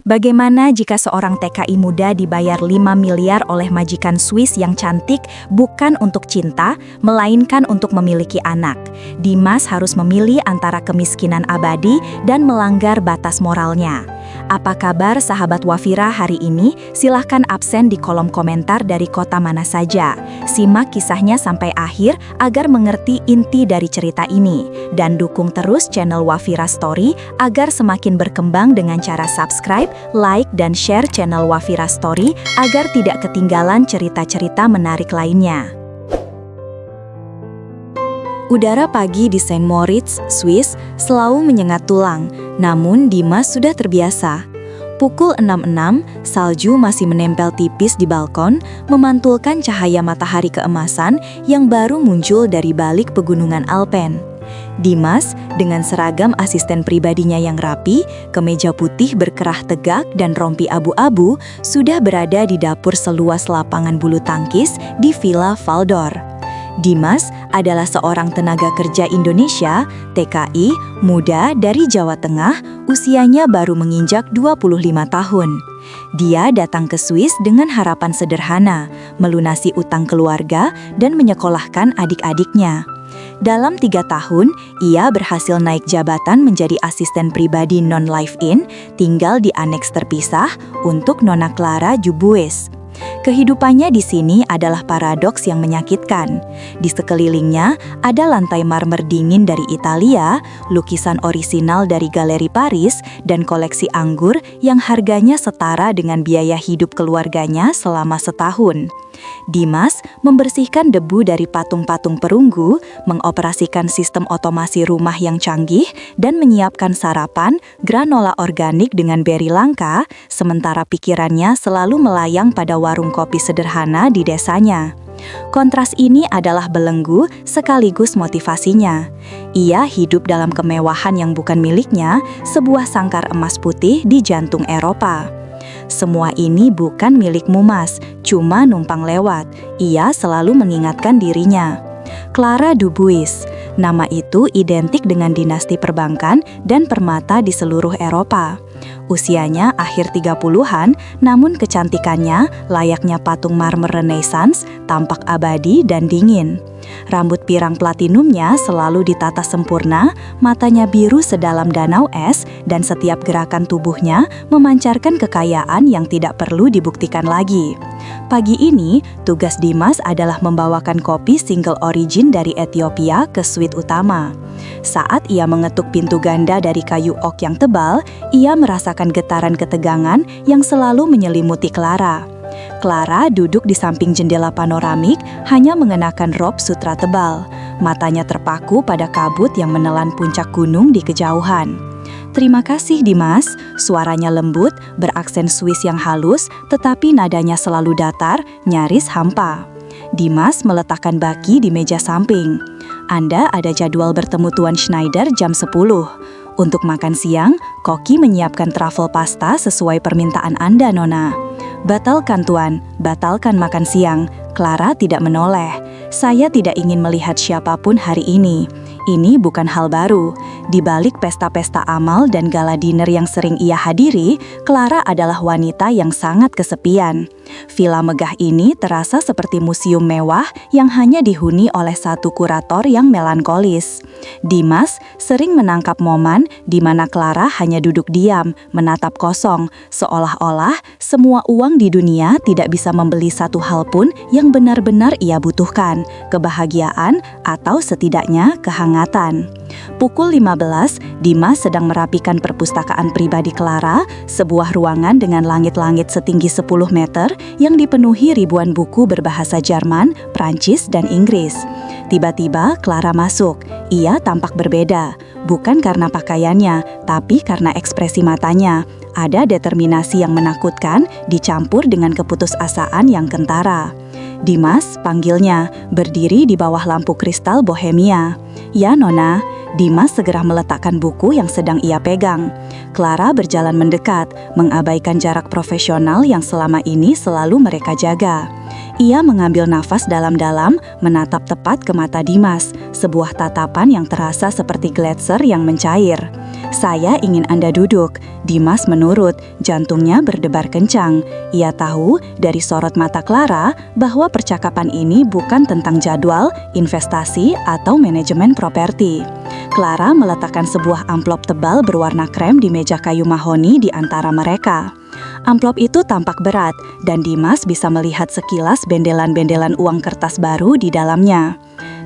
Bagaimana jika seorang TKI muda dibayar 5 miliar oleh majikan Swiss yang cantik bukan untuk cinta, melainkan untuk memiliki anak? Dimas harus memilih antara kemiskinan abadi dan melanggar batas moralnya. Apa kabar sahabat Wafira hari ini? Silahkan absen di kolom komentar dari kota mana saja. Simak kisahnya sampai akhir agar mengerti inti dari cerita ini. Dan dukung terus channel Wafira Story agar semakin berkembang dengan cara subscribe, like, dan share channel Wafira Story agar tidak ketinggalan cerita-cerita menarik lainnya. Udara pagi di Saint Moritz, Swiss, selalu menyengat tulang, namun Dimas sudah terbiasa. Pukul 6.06, salju masih menempel tipis di balkon, memantulkan cahaya matahari keemasan yang baru muncul dari balik pegunungan Alpen. Dimas, dengan seragam asisten pribadinya yang rapi, kemeja putih berkerah tegak dan rompi abu-abu, sudah berada di dapur seluas lapangan bulu tangkis di Villa Valdor. Dimas adalah seorang tenaga kerja Indonesia, TKI, muda dari Jawa Tengah, usianya baru menginjak 25 tahun. Dia datang ke Swiss dengan harapan sederhana, melunasi utang keluarga dan menyekolahkan adik-adiknya. Dalam 3 tahun, ia berhasil naik jabatan menjadi asisten pribadi non-live-in, tinggal di aneks terpisah untuk Nona Clara Dubuis. Kehidupannya di sini adalah paradoks yang menyakitkan. Di sekelilingnya ada lantai marmer dingin dari Italia, lukisan orisinal dari Galeri Paris, dan koleksi anggur yang harganya setara dengan biaya hidup keluarganya selama setahun. Dimas membersihkan debu dari patung-patung perunggu, mengoperasikan sistem otomasi rumah yang canggih, dan menyiapkan sarapan granola organik dengan beri langka, sementara pikirannya selalu melayang pada warung kopi sederhana di desanya. Kontras ini adalah belenggu sekaligus motivasinya. Ia hidup dalam kemewahan yang bukan miliknya, sebuah sangkar emas putih di jantung Eropa. Semua ini bukan milikmu, Mas, cuma numpang lewat. Ia selalu mengingatkan dirinya. Clara Dubuis, nama itu identik dengan dinasti perbankan dan permata di seluruh Eropa. Usianya akhir 30-an, namun kecantikannya layaknya patung marmer Renaissance, tampak abadi dan dingin. Rambut pirang platinumnya selalu ditata sempurna, matanya biru sedalam danau es, dan setiap gerakan tubuhnya memancarkan kekayaan yang tidak perlu dibuktikan lagi. Pagi ini, tugas Dimas adalah membawakan kopi single origin dari Ethiopia ke suite utama. Saat ia mengetuk pintu ganda dari kayu oak yang tebal, ia merasakan getaran ketegangan yang selalu menyelimuti Clara. Clara duduk di samping jendela panoramik, hanya mengenakan rob sutra tebal. Matanya terpaku pada kabut yang menelan puncak gunung di kejauhan. "Terima kasih, Dimas." Suaranya lembut, beraksen Swiss yang halus, tetapi nadanya selalu datar, nyaris hampa. Dimas meletakkan baki di meja samping. "Anda ada jadwal bertemu Tuan Schneider jam 10. Untuk makan siang, koki menyiapkan truffle pasta sesuai permintaan Anda, Nona." "Batalkan, Tuan, batalkan makan siang." Clara tidak menoleh. "Saya tidak ingin melihat siapapun hari ini. Ini bukan hal baru. Di balik pesta-pesta amal dan gala dinner yang sering ia hadiri, Clara adalah wanita yang sangat kesepian. Villa megah ini terasa seperti museum mewah yang hanya dihuni oleh satu kurator yang melankolis." Dimas sering menangkap momen di mana Clara hanya duduk diam, menatap kosong, seolah-olah semua uang di dunia tidak bisa membeli satu hal pun yang benar-benar ia butuhkan, kebahagiaan atau setidaknya kehangatan. Pukul 15, Dimas sedang merapikan perpustakaan pribadi Clara, sebuah ruangan dengan langit-langit setinggi 10 meter yang dipenuhi ribuan buku berbahasa Jerman, Prancis, dan Inggris. Tiba-tiba Clara masuk. Ia tampak berbeda, bukan karena pakaiannya, tapi karena ekspresi matanya. Ada determinasi yang menakutkan dicampur dengan keputusasaan yang kentara. "Dimas," panggilnya, berdiri di bawah lampu kristal Bohemia. "Ya, Nona." Dimas segera meletakkan buku yang sedang ia pegang. Clara berjalan mendekat, mengabaikan jarak profesional yang selama ini selalu mereka jaga. Ia mengambil nafas dalam-dalam, menatap tepat ke mata Dimas, sebuah tatapan yang terasa seperti gletser yang mencair. Saya ingin Anda duduk. Dimas menurut, jantungnya berdebar kencang. Ia tahu dari sorot mata Clara bahwa percakapan ini bukan tentang jadwal, investasi, atau manajemen properti. Clara meletakkan sebuah amplop tebal berwarna krem di meja kayu mahoni di antara mereka. Amplop itu tampak berat, dan Dimas bisa melihat sekilas bendelan-bendelan uang kertas baru di dalamnya.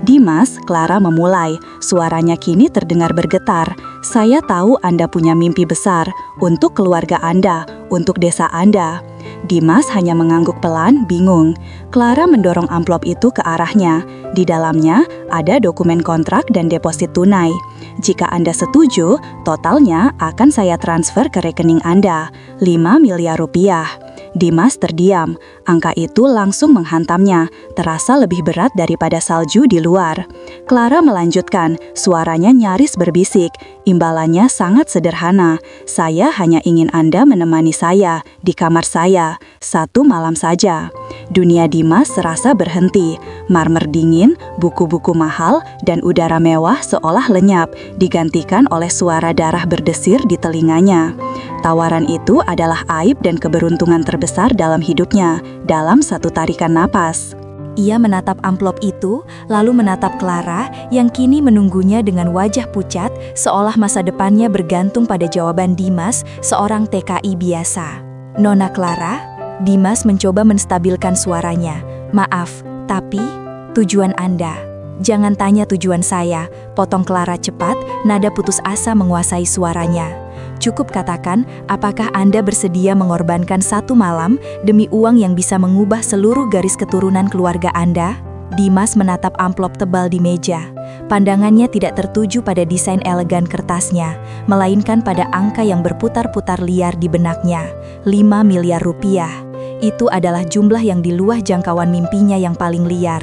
Dimas, Clara memulai. Suaranya kini terdengar bergetar. Saya tahu Anda punya mimpi besar untuk keluarga Anda, untuk desa Anda. Dimas hanya mengangguk pelan, bingung. Clara mendorong amplop itu ke arahnya. Di dalamnya ada dokumen kontrak dan deposit tunai. Jika Anda setuju, totalnya akan saya transfer ke rekening Anda, 5 miliar rupiah. Dimas terdiam. Angka itu langsung menghantamnya, terasa lebih berat daripada salju di luar. Clara melanjutkan, suaranya nyaris berbisik. Imbalannya sangat sederhana. Saya hanya ingin Anda menemani saya di kamar saya, 1 malam saja. Dunia Dimas serasa berhenti. Marmer dingin, buku-buku mahal, dan udara mewah seolah lenyap, digantikan oleh suara darah berdesir di telinganya. Tawaran itu adalah aib dan keberuntungan terbesar dalam hidupnya, dalam satu tarikan napas. Ia menatap amplop itu, lalu menatap Clara yang kini menunggunya dengan wajah pucat, seolah masa depannya bergantung pada jawaban Dimas, seorang TKI biasa. Nona Clara, Dimas mencoba menstabilkan suaranya. Maaf, tapi tujuan Anda. Jangan tanya tujuan saya, potong Clara cepat, nada putus asa menguasai suaranya. Cukup katakan, apakah Anda bersedia mengorbankan 1 malam demi uang yang bisa mengubah seluruh garis keturunan keluarga Anda? Dimas menatap amplop tebal di meja. Pandangannya tidak tertuju pada desain elegan kertasnya, melainkan pada angka yang berputar-putar liar di benaknya, 5 miliar rupiah. Itu adalah jumlah yang di luar jangkauan mimpinya yang paling liar.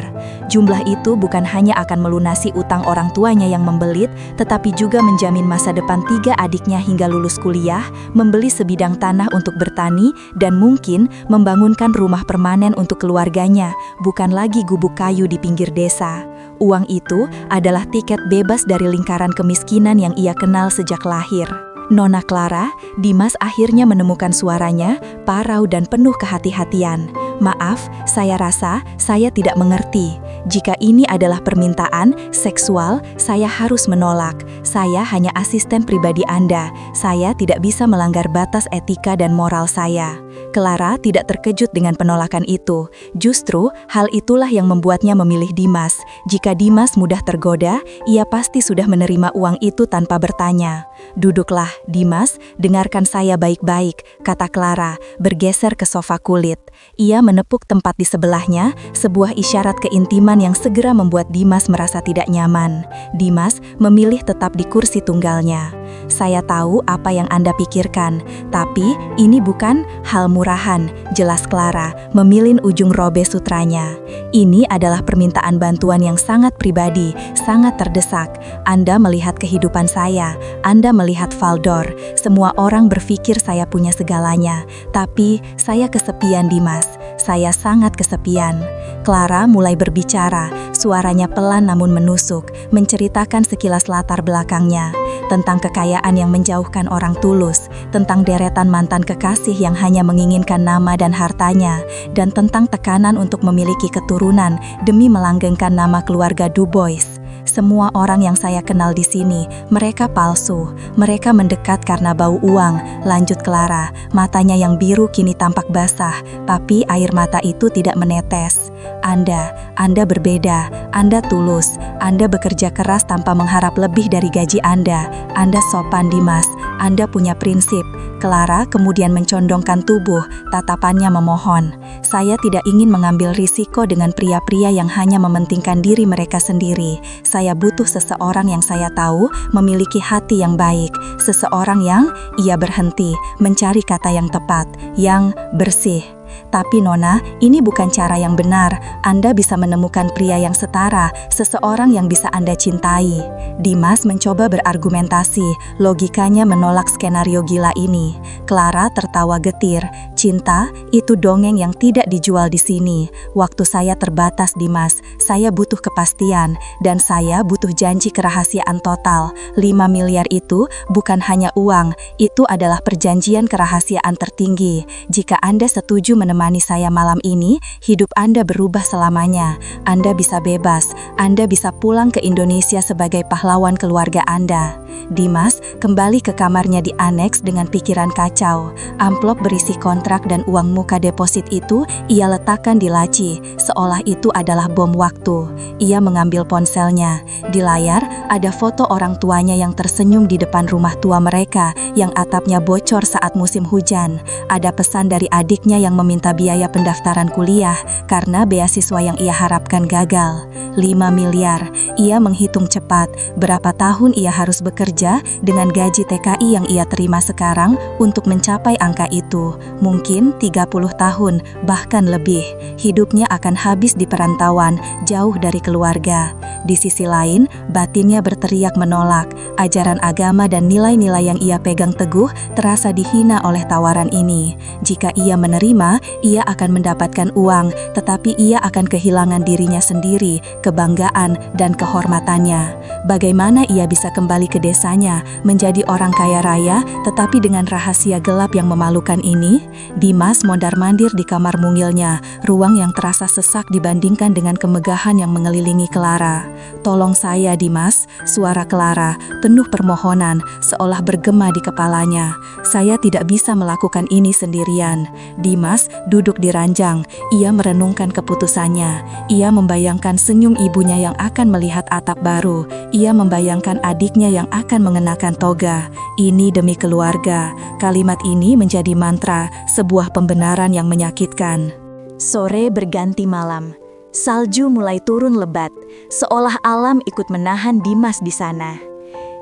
Jumlah itu bukan hanya akan melunasi utang orang tuanya yang membelit, tetapi juga menjamin masa depan 3 adiknya hingga lulus kuliah, membeli sebidang tanah untuk bertani, dan mungkin membangunkan rumah permanen untuk keluarganya, bukan lagi gubuk kayu di pinggir desa. Uang itu adalah tiket bebas dari lingkaran kemiskinan yang ia kenal sejak lahir. Nona Clara, Dimas akhirnya menemukan suaranya, parau dan penuh kehati-hatian. Maaf, saya rasa saya tidak mengerti. Jika ini adalah permintaan seksual, saya harus menolak. Saya hanya asisten pribadi Anda. Saya tidak bisa melanggar batas etika dan moral saya. Clara tidak terkejut dengan penolakan itu. Justru, hal itulah yang membuatnya memilih Dimas. Jika Dimas mudah tergoda, ia pasti sudah menerima uang itu tanpa bertanya. Duduklah, Dimas, dengarkan saya baik-baik, kata Clara, bergeser ke sofa kulit. Ia menepuk tempat di sebelahnya, sebuah isyarat keintiman yang segera membuat Dimas merasa tidak nyaman. Dimas memilih tetap di kursi tunggalnya. Saya tahu apa yang Anda pikirkan, tapi ini bukan hal murahan, jelas Clara, memilin ujung robe sutranya. Ini adalah permintaan bantuan yang sangat pribadi, sangat terdesak. Anda melihat kehidupan saya, Anda melihat Valdor. Semua orang berpikir saya punya segalanya, tapi saya kesepian, Dimas. Saya sangat kesepian. Clara mulai berbicara, suaranya pelan namun menusuk, menceritakan sekilas latar belakangnya, tentang kekayaan yang menjauhkan orang tulus, tentang deretan mantan kekasih yang hanya menginginkan nama dan hartanya, dan tentang tekanan untuk memiliki keturunan demi melanggengkan nama keluarga Dubois. Semua orang yang saya kenal di sini, mereka palsu. Mereka mendekat karena bau uang, lanjut Clara. Matanya yang biru kini tampak basah, tapi air mata itu tidak menetes. Anda berbeda. Anda tulus. Anda bekerja keras tanpa mengharap lebih dari gaji Anda. Anda sopan, Dimas. Anda punya prinsip. Clara kemudian mencondongkan tubuh, tatapannya memohon. Saya tidak ingin mengambil risiko dengan pria-pria yang hanya mementingkan diri mereka sendiri. Saya butuh seseorang yang saya tahu memiliki hati yang baik. Seseorang yang, ia berhenti, mencari kata yang tepat, yang bersih. Tapi Nona, ini bukan cara yang benar. Anda bisa menemukan pria yang setara, seseorang yang bisa Anda cintai. Dimas mencoba berargumentasi, logikanya menolak skenario gila ini. Clara tertawa getir. Cinta, itu dongeng yang tidak dijual di sini. Waktu saya terbatas, Dimas. Saya butuh kepastian, dan saya butuh janji kerahasiaan total. 5 miliar itu bukan hanya uang, itu adalah perjanjian kerahasiaan tertinggi. Jika Anda setuju menemani saya malam ini, hidup Anda berubah selamanya. Anda bisa bebas, Anda bisa pulang ke Indonesia sebagai pahlawan keluarga Anda. Dimas kembali ke kamarnya di aneks dengan pikiran kacau. Amplop berisi kontrak dan uang muka deposit itu ia letakkan di laci, seolah itu adalah bom waktu. Ia mengambil ponselnya. Di layar ada foto orang tuanya yang tersenyum di depan rumah tua mereka yang atapnya bocor saat musim hujan. Ada pesan dari adiknya yang meminta biaya pendaftaran kuliah karena beasiswa yang ia harapkan gagal. 5 miliar. Ia menghitung cepat berapa tahun ia harus bekerja dengan gaji TKI yang ia terima sekarang untuk mencapai angka itu. Mungkin 30 tahun, bahkan lebih. Hidupnya akan habis di perantauan, jauh dari keluarga. Di sisi lain, batinnya berteriak menolak. Ajaran agama dan nilai-nilai yang ia pegang teguh terasa dihina oleh tawaran ini. Jika ia menerima, ia akan mendapatkan uang, tetapi ia akan kehilangan dirinya sendiri, kebanggaan, dan kehormatannya. Bagaimana ia bisa kembali ke desanya, menjadi orang kaya raya, tetapi dengan rahasia gelap yang memalukan ini? Dimas mondar-mandir di kamar mungilnya, ruang yang terasa sesak dibandingkan dengan kemegahan yang mengelilingi Clara. "Tolong saya, Dimas," suara Clara, penuh permohonan, seolah bergema di kepalanya. "Saya tidak bisa melakukan ini sendirian." Dimas duduk di ranjang, ia merenungkan keputusannya. Ia membayangkan senyum ibunya yang akan melihat atap baru. Ia membayangkan adiknya yang akan mengenakan toga. Ini demi keluarga. Kalimat ini menjadi mantra, sebuah pembenaran yang menyakitkan. Sore berganti malam. Salju mulai turun lebat, seolah alam ikut menahan Dimas di sana.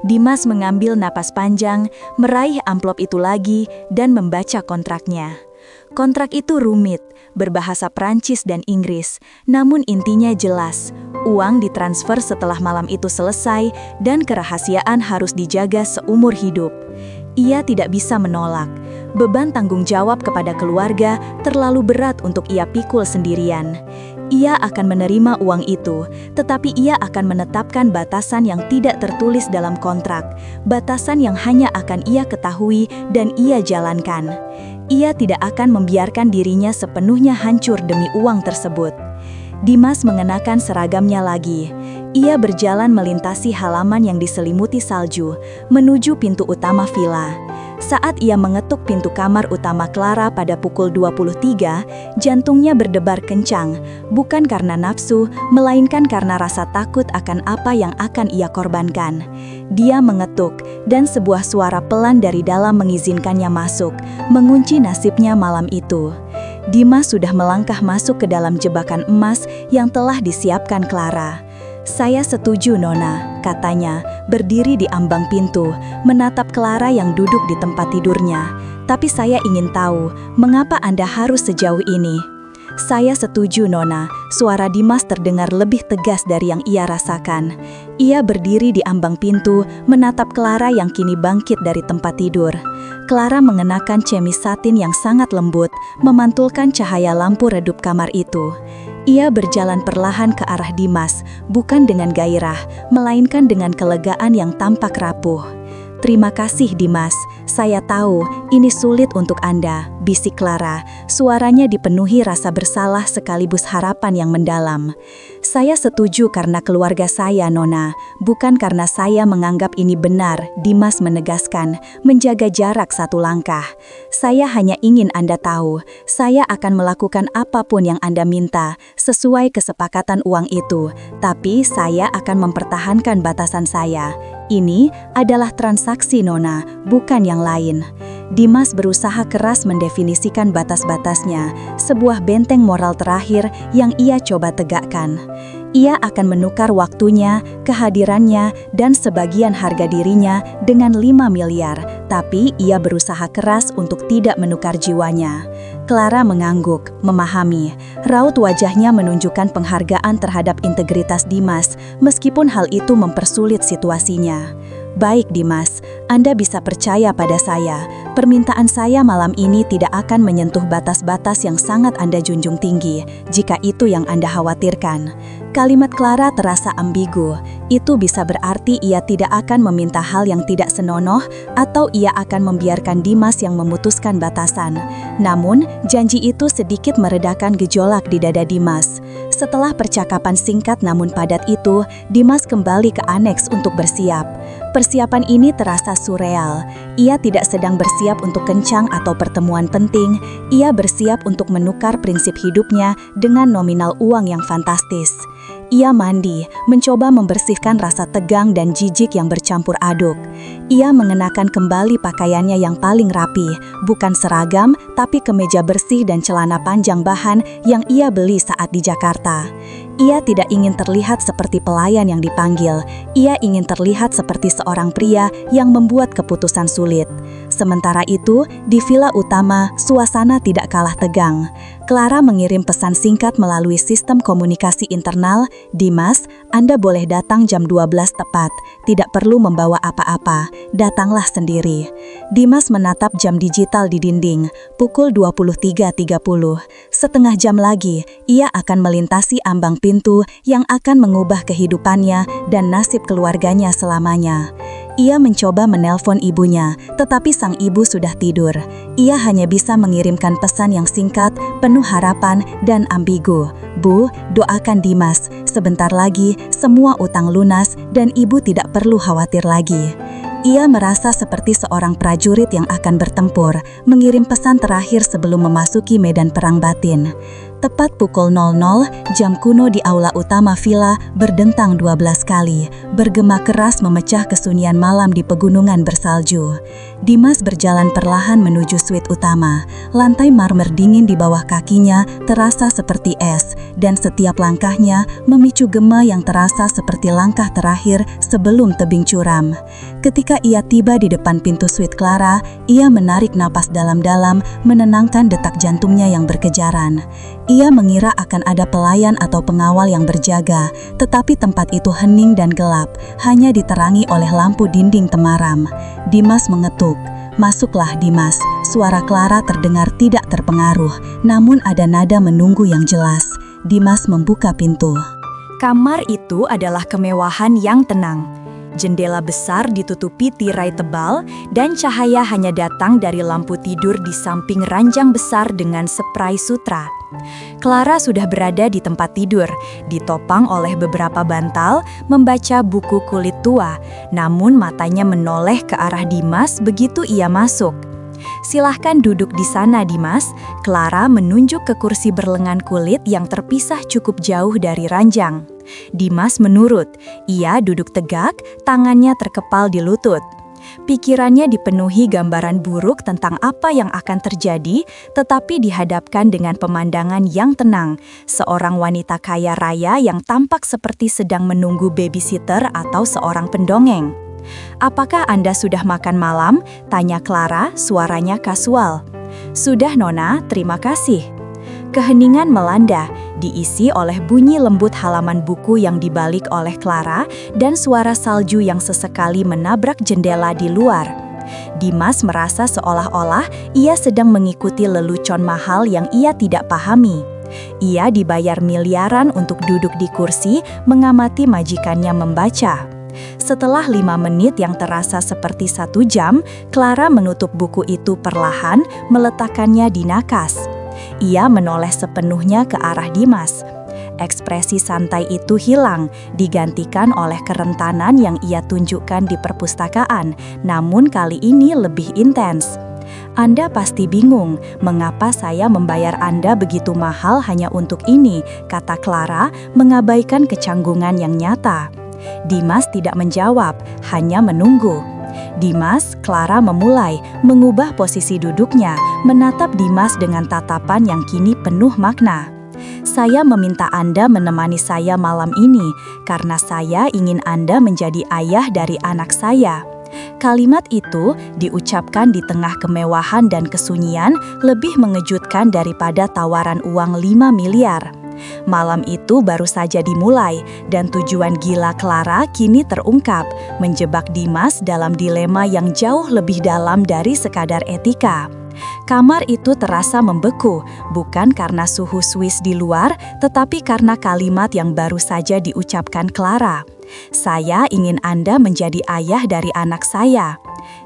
Dimas mengambil napas panjang, meraih amplop itu lagi, dan membaca kontraknya. Kontrak itu rumit, berbahasa Prancis dan Inggris, namun intinya jelas. Uang ditransfer setelah malam itu selesai, dan kerahasiaan harus dijaga seumur hidup. Ia tidak bisa menolak. Beban tanggung jawab kepada keluarga terlalu berat untuk ia pikul sendirian. Ia akan menerima uang itu, tetapi ia akan menetapkan batasan yang tidak tertulis dalam kontrak, batasan yang hanya akan ia ketahui dan ia jalankan. Ia tidak akan membiarkan dirinya sepenuhnya hancur demi uang tersebut. Dimas mengenakan seragamnya lagi. Ia berjalan melintasi halaman yang diselimuti salju, menuju pintu utama villa. Saat ia mengetuk pintu kamar utama Clara pada pukul 23, jantungnya berdebar kencang, bukan karena nafsu, melainkan karena rasa takut akan apa yang akan ia korbankan. Dia mengetuk, dan sebuah suara pelan dari dalam mengizinkannya masuk, mengunci nasibnya malam itu. Dimas sudah melangkah masuk ke dalam jebakan emas yang telah disiapkan Clara. "Saya setuju, Nona," katanya, berdiri di ambang pintu, menatap Clara yang duduk di tempat tidurnya. "Tapi saya ingin tahu, mengapa Anda harus sejauh ini?" "Saya setuju, Nona," suara Dimas terdengar lebih tegas dari yang ia rasakan. Ia berdiri di ambang pintu, menatap Clara yang kini bangkit dari tempat tidur. Clara mengenakan cemis satin yang sangat lembut, memantulkan cahaya lampu redup kamar itu. Ia berjalan perlahan ke arah Dimas, bukan dengan gairah, melainkan dengan kelegaan yang tampak rapuh. "Terima kasih, Dimas. Saya tahu ini sulit untuk Anda," bisik Clara. Suaranya dipenuhi rasa bersalah sekaligus harapan yang mendalam. "Saya setuju karena keluarga saya, Nona, bukan karena saya menganggap ini benar," Dimas menegaskan, menjaga jarak satu langkah. "Saya hanya ingin Anda tahu, saya akan melakukan apapun yang Anda minta, sesuai kesepakatan uang itu, tapi saya akan mempertahankan batasan saya. Ini adalah transaksi, Nona, bukan yang lain." Dimas berusaha keras mendefinisikan batas-batasnya, sebuah benteng moral terakhir yang ia coba tegakkan. Ia akan menukar waktunya, kehadirannya, dan sebagian harga dirinya dengan 5 miliar, tapi ia berusaha keras untuk tidak menukar jiwanya. Clara mengangguk, memahami. Raut wajahnya menunjukkan penghargaan terhadap integritas Dimas, meskipun hal itu mempersulit situasinya. Baik Dimas, Anda bisa percaya pada saya. Permintaan saya malam ini tidak akan menyentuh batas-batas yang sangat Anda junjung tinggi, jika itu yang Anda khawatirkan. Kalimat Clara terasa ambigu. Itu bisa berarti ia tidak akan meminta hal yang tidak senonoh, atau ia akan membiarkan Dimas yang memutuskan batasan. Namun, janji itu sedikit meredakan gejolak di dada Dimas. Setelah percakapan singkat namun padat itu, Dimas kembali ke aneks untuk bersiap. Persiapan ini terasa surreal. Ia tidak sedang bersiap untuk kencang atau pertemuan penting, ia bersiap untuk menukar prinsip hidupnya dengan nominal uang yang fantastis. Ia mandi, mencoba membersihkan rasa tegang dan jijik yang bercampur aduk. Ia mengenakan kembali pakaiannya yang paling rapi, bukan seragam, tapi kemeja bersih dan celana panjang bahan yang ia beli saat di Jakarta. Ia tidak ingin terlihat seperti pelayan yang dipanggil, ia ingin terlihat seperti seorang pria yang membuat keputusan sulit. Sementara itu, di villa utama, suasana tidak kalah tegang. Clara mengirim pesan singkat melalui sistem komunikasi internal, "Dimas, Anda boleh datang jam 12 tepat, tidak perlu membawa apa-apa, datanglah sendiri." Dimas menatap jam digital di dinding, pukul 23.30. Setengah jam lagi, ia akan melintasi ambang pintu yang akan mengubah kehidupannya dan nasib keluarganya selamanya. Ia mencoba menelpon ibunya, tetapi sang ibu sudah tidur. Ia hanya bisa mengirimkan pesan yang singkat, penuh harapan dan ambigu. "Bu, doakan Dimas. Sebentar lagi, semua utang lunas dan ibu tidak perlu khawatir lagi." Ia merasa seperti seorang prajurit yang akan bertempur, mengirim pesan terakhir sebelum memasuki medan perang batin. Tepat pukul 00, jam kuno di aula utama villa berdentang 12 kali, bergema keras memecah kesunyian malam di pegunungan bersalju. Dimas berjalan perlahan menuju suite utama. Lantai marmer dingin di bawah kakinya terasa seperti es, dan setiap langkahnya memicu gema yang terasa seperti langkah terakhir sebelum tebing curam. Ketika ia tiba di depan pintu suite Clara, ia menarik napas dalam-dalam, menenangkan detak jantungnya yang berkejaran. Ia mengira akan ada pelayan atau pengawal yang berjaga, tetapi tempat itu hening dan gelap, hanya diterangi oleh lampu dinding temaram. Dimas mengetuk. "Masuklah Dimas." Suara Clara terdengar tidak terpengaruh, namun ada nada menunggu yang jelas. Dimas membuka pintu. Kamar itu adalah kemewahan yang tenang. Jendela besar ditutupi tirai tebal dan cahaya hanya datang dari lampu tidur di samping ranjang besar dengan spray sutra. Clara sudah berada di tempat tidur, ditopang oleh beberapa bantal, membaca buku kulit tua, namun matanya menoleh ke arah Dimas begitu ia masuk. "Silahkan duduk di sana, Dimas." Clara menunjuk ke kursi berlengan kulit yang terpisah cukup jauh dari ranjang. Dimas menurut. Ia duduk tegak, tangannya terkepal di lutut. Pikirannya dipenuhi gambaran buruk tentang apa yang akan terjadi, tetapi dihadapkan dengan pemandangan yang tenang, seorang wanita kaya raya yang tampak seperti sedang menunggu babysitter atau seorang pendongeng. "Apakah Anda sudah makan malam?" tanya Clara, suaranya kasual. "Sudah Nona, terima kasih." Keheningan melanda, diisi oleh bunyi lembut halaman buku yang dibalik oleh Clara dan suara salju yang sesekali menabrak jendela di luar. Dimas merasa seolah-olah ia sedang mengikuti lelucon mahal yang ia tidak pahami. Ia dibayar miliaran untuk duduk di kursi, mengamati majikannya membaca. Setelah 5 menit yang terasa seperti 1 jam, Clara menutup buku itu perlahan, meletakkannya di nakas. Ia menoleh sepenuhnya ke arah Dimas. Ekspresi santai itu hilang, digantikan oleh kerentanan yang ia tunjukkan di perpustakaan, namun kali ini lebih intens. "Anda pasti bingung, mengapa saya membayar Anda begitu mahal hanya untuk ini," kata Clara, mengabaikan kecanggungan yang nyata. Dimas tidak menjawab, hanya menunggu. "Dimas," Clara memulai, mengubah posisi duduknya, menatap Dimas dengan tatapan yang kini penuh makna. "Saya meminta Anda menemani saya malam ini, karena saya ingin Anda menjadi ayah dari anak saya." Kalimat itu diucapkan di tengah kemewahan dan kesunyian lebih mengejutkan daripada tawaran uang 5 miliar. Malam itu baru saja dimulai dan tujuan gila Clara kini terungkap, menjebak Dimas dalam dilema yang jauh lebih dalam dari sekadar etika. Kamar itu terasa membeku, bukan karena suhu Swiss di luar, tetapi karena kalimat yang baru saja diucapkan Clara. "Saya ingin Anda menjadi ayah dari anak saya."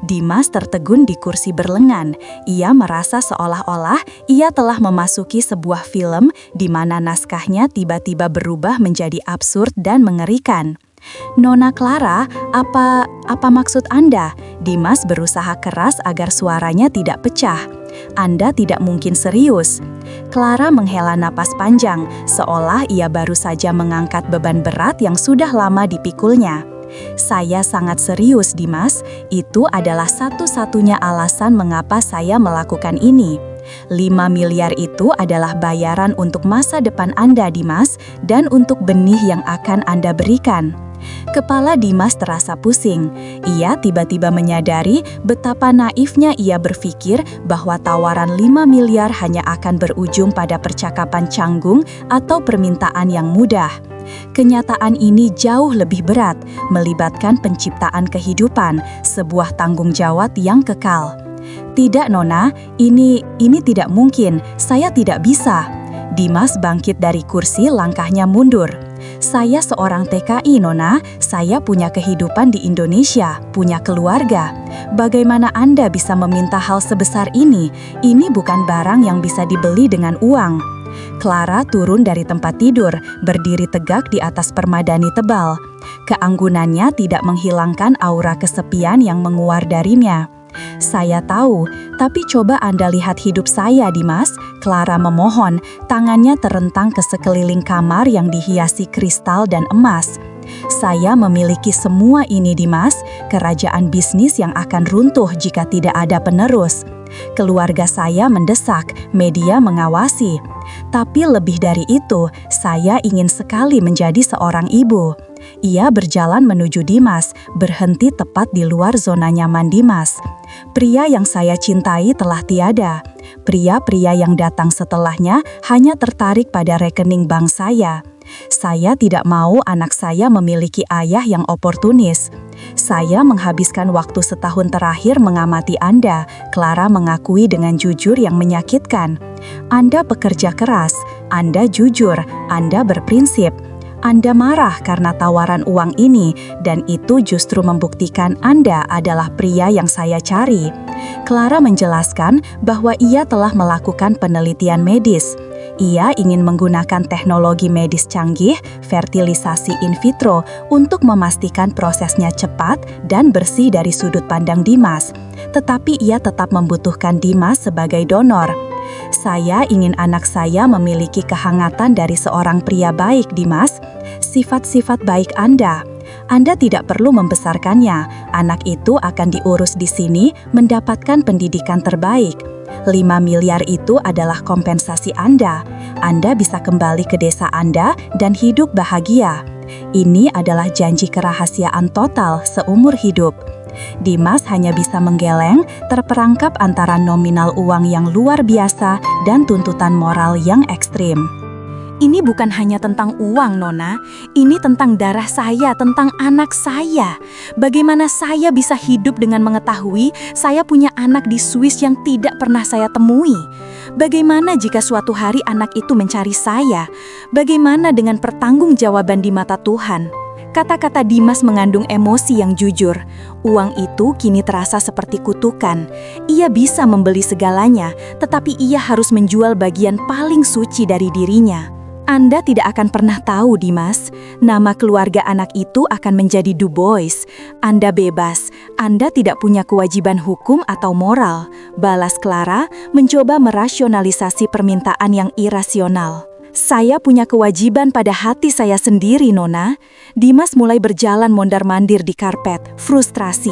Dimas tertegun di kursi berlengan. Ia merasa seolah-olah ia telah memasuki sebuah film di mana naskahnya tiba-tiba berubah menjadi absurd dan mengerikan. "Nona Clara, apa maksud Anda?" Dimas berusaha keras agar suaranya tidak pecah. "Anda tidak mungkin serius." Clara menghela napas panjang, seolah ia baru saja mengangkat beban berat yang sudah lama dipikulnya. "Saya sangat serius, Dimas. Itu adalah satu-satunya alasan mengapa saya melakukan ini. 5 miliar itu adalah bayaran untuk masa depan Anda, Dimas, dan untuk benih yang akan Anda berikan." Kepala Dimas terasa pusing. Ia tiba-tiba menyadari betapa naifnya ia berpikir bahwa tawaran 5 miliar hanya akan berujung pada percakapan canggung atau permintaan yang mudah. Kenyataan ini jauh lebih berat, melibatkan penciptaan kehidupan, sebuah tanggung jawab yang kekal. "Tidak, Nona, ini tidak mungkin. Saya tidak bisa." Dimas bangkit dari kursi, langkahnya mundur. "Saya seorang TKI, Nona. Saya punya kehidupan di Indonesia, punya keluarga. Bagaimana Anda bisa meminta hal sebesar ini? Ini bukan barang yang bisa dibeli dengan uang." Clara turun dari tempat tidur, berdiri tegak di atas permadani tebal. Keanggunannya tidak menghilangkan aura kesepian yang menguar darinya. "Saya tahu, tapi coba Anda lihat hidup saya, Dimas." Clara memohon, tangannya terentang ke sekeliling kamar yang dihiasi kristal dan emas. "Saya memiliki semua ini, Dimas, kerajaan bisnis yang akan runtuh jika tidak ada penerus. Keluarga saya mendesak, media mengawasi. Tapi lebih dari itu, saya ingin sekali menjadi seorang ibu." Ia berjalan menuju Dimas, berhenti tepat di luar zona nyaman Dimas. "Pria yang saya cintai telah tiada. Pria-pria yang datang setelahnya hanya tertarik pada rekening bank saya. Saya tidak mau anak saya memiliki ayah yang oportunis. Saya menghabiskan waktu setahun terakhir mengamati Anda." Clara mengakui dengan jujur yang menyakitkan. "Anda pekerja keras, Anda jujur, Anda berprinsip. Anda marah karena tawaran uang ini, dan itu justru membuktikan Anda adalah pria yang saya cari." Clara menjelaskan bahwa ia telah melakukan penelitian medis. Ia ingin menggunakan teknologi medis canggih, fertilisasi in vitro, untuk memastikan prosesnya cepat dan bersih dari sudut pandang Dimas. Tetapi ia tetap membutuhkan Dimas sebagai donor. "Saya ingin anak saya memiliki kehangatan dari seorang pria baik, Dimas. Sifat-sifat baik Anda. Anda tidak perlu membesarkannya. Anak itu akan diurus di sini, mendapatkan pendidikan terbaik. 5 miliar itu adalah kompensasi Anda. Anda bisa kembali ke desa Anda dan hidup bahagia. Ini adalah janji kerahasiaan total seumur hidup." Dimas hanya bisa menggeleng, terperangkap antara nominal uang yang luar biasa dan tuntutan moral yang ekstrim. "Ini bukan hanya tentang uang, Nona. Ini tentang darah saya, tentang anak saya. Bagaimana saya bisa hidup dengan mengetahui saya punya anak di Swiss yang tidak pernah saya temui? Bagaimana jika suatu hari anak itu mencari saya? Bagaimana dengan pertanggungjawaban di mata Tuhan?" Kata-kata Dimas mengandung emosi yang jujur. Uang itu kini terasa seperti kutukan. Ia bisa membeli segalanya, tetapi ia harus menjual bagian paling suci dari dirinya. Anda tidak akan pernah tahu, Dimas. Nama keluarga anak itu akan menjadi Du Bois. Anda bebas. Anda tidak punya kewajiban hukum atau moral. Balas Clara, mencoba merasionalisasi permintaan yang irasional. "Saya punya kewajiban pada hati saya sendiri, Nona." Dimas mulai berjalan mondar-mandir di karpet, frustrasi.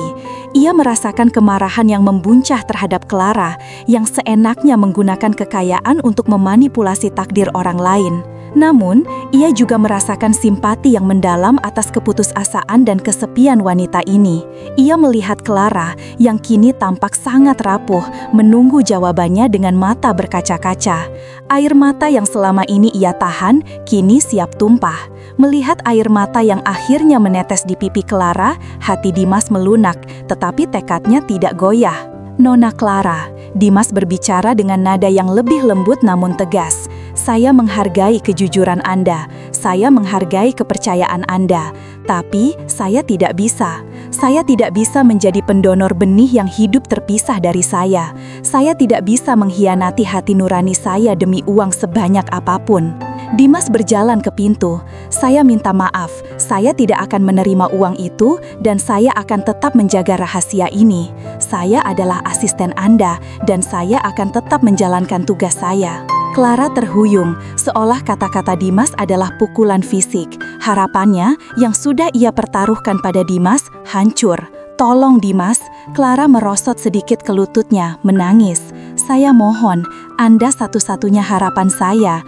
Ia merasakan kemarahan yang membuncah terhadap Clara, yang seenaknya menggunakan kekayaan untuk memanipulasi takdir orang lain. Namun, ia juga merasakan simpati yang mendalam atas keputusasaan dan kesepian wanita ini. Ia melihat Clara yang kini tampak sangat rapuh, menunggu jawabannya dengan mata berkaca-kaca. Air mata yang selama ini ia tahan, kini siap tumpah. Melihat air mata yang akhirnya menetes di pipi Clara, hati Dimas melunak, tetapi tekadnya tidak goyah. "Nona Clara," Dimas berbicara dengan nada yang lebih lembut namun tegas. "Saya menghargai kejujuran Anda, saya menghargai kepercayaan Anda, tapi saya tidak bisa. Saya tidak bisa menjadi pendonor benih yang hidup terpisah dari saya. Saya tidak bisa mengkhianati hati nurani saya demi uang sebanyak apapun." Dimas berjalan ke pintu. "Saya minta maaf, saya tidak akan menerima uang itu dan saya akan tetap menjaga rahasia ini. Saya adalah asisten Anda dan saya akan tetap menjalankan tugas saya." Clara terhuyung, seolah kata-kata Dimas adalah pukulan fisik. Harapannya yang sudah ia pertaruhkan pada Dimas hancur. "Tolong Dimas," Clara merosot sedikit ke lututnya, menangis. "Saya mohon, Anda satu-satunya harapan saya.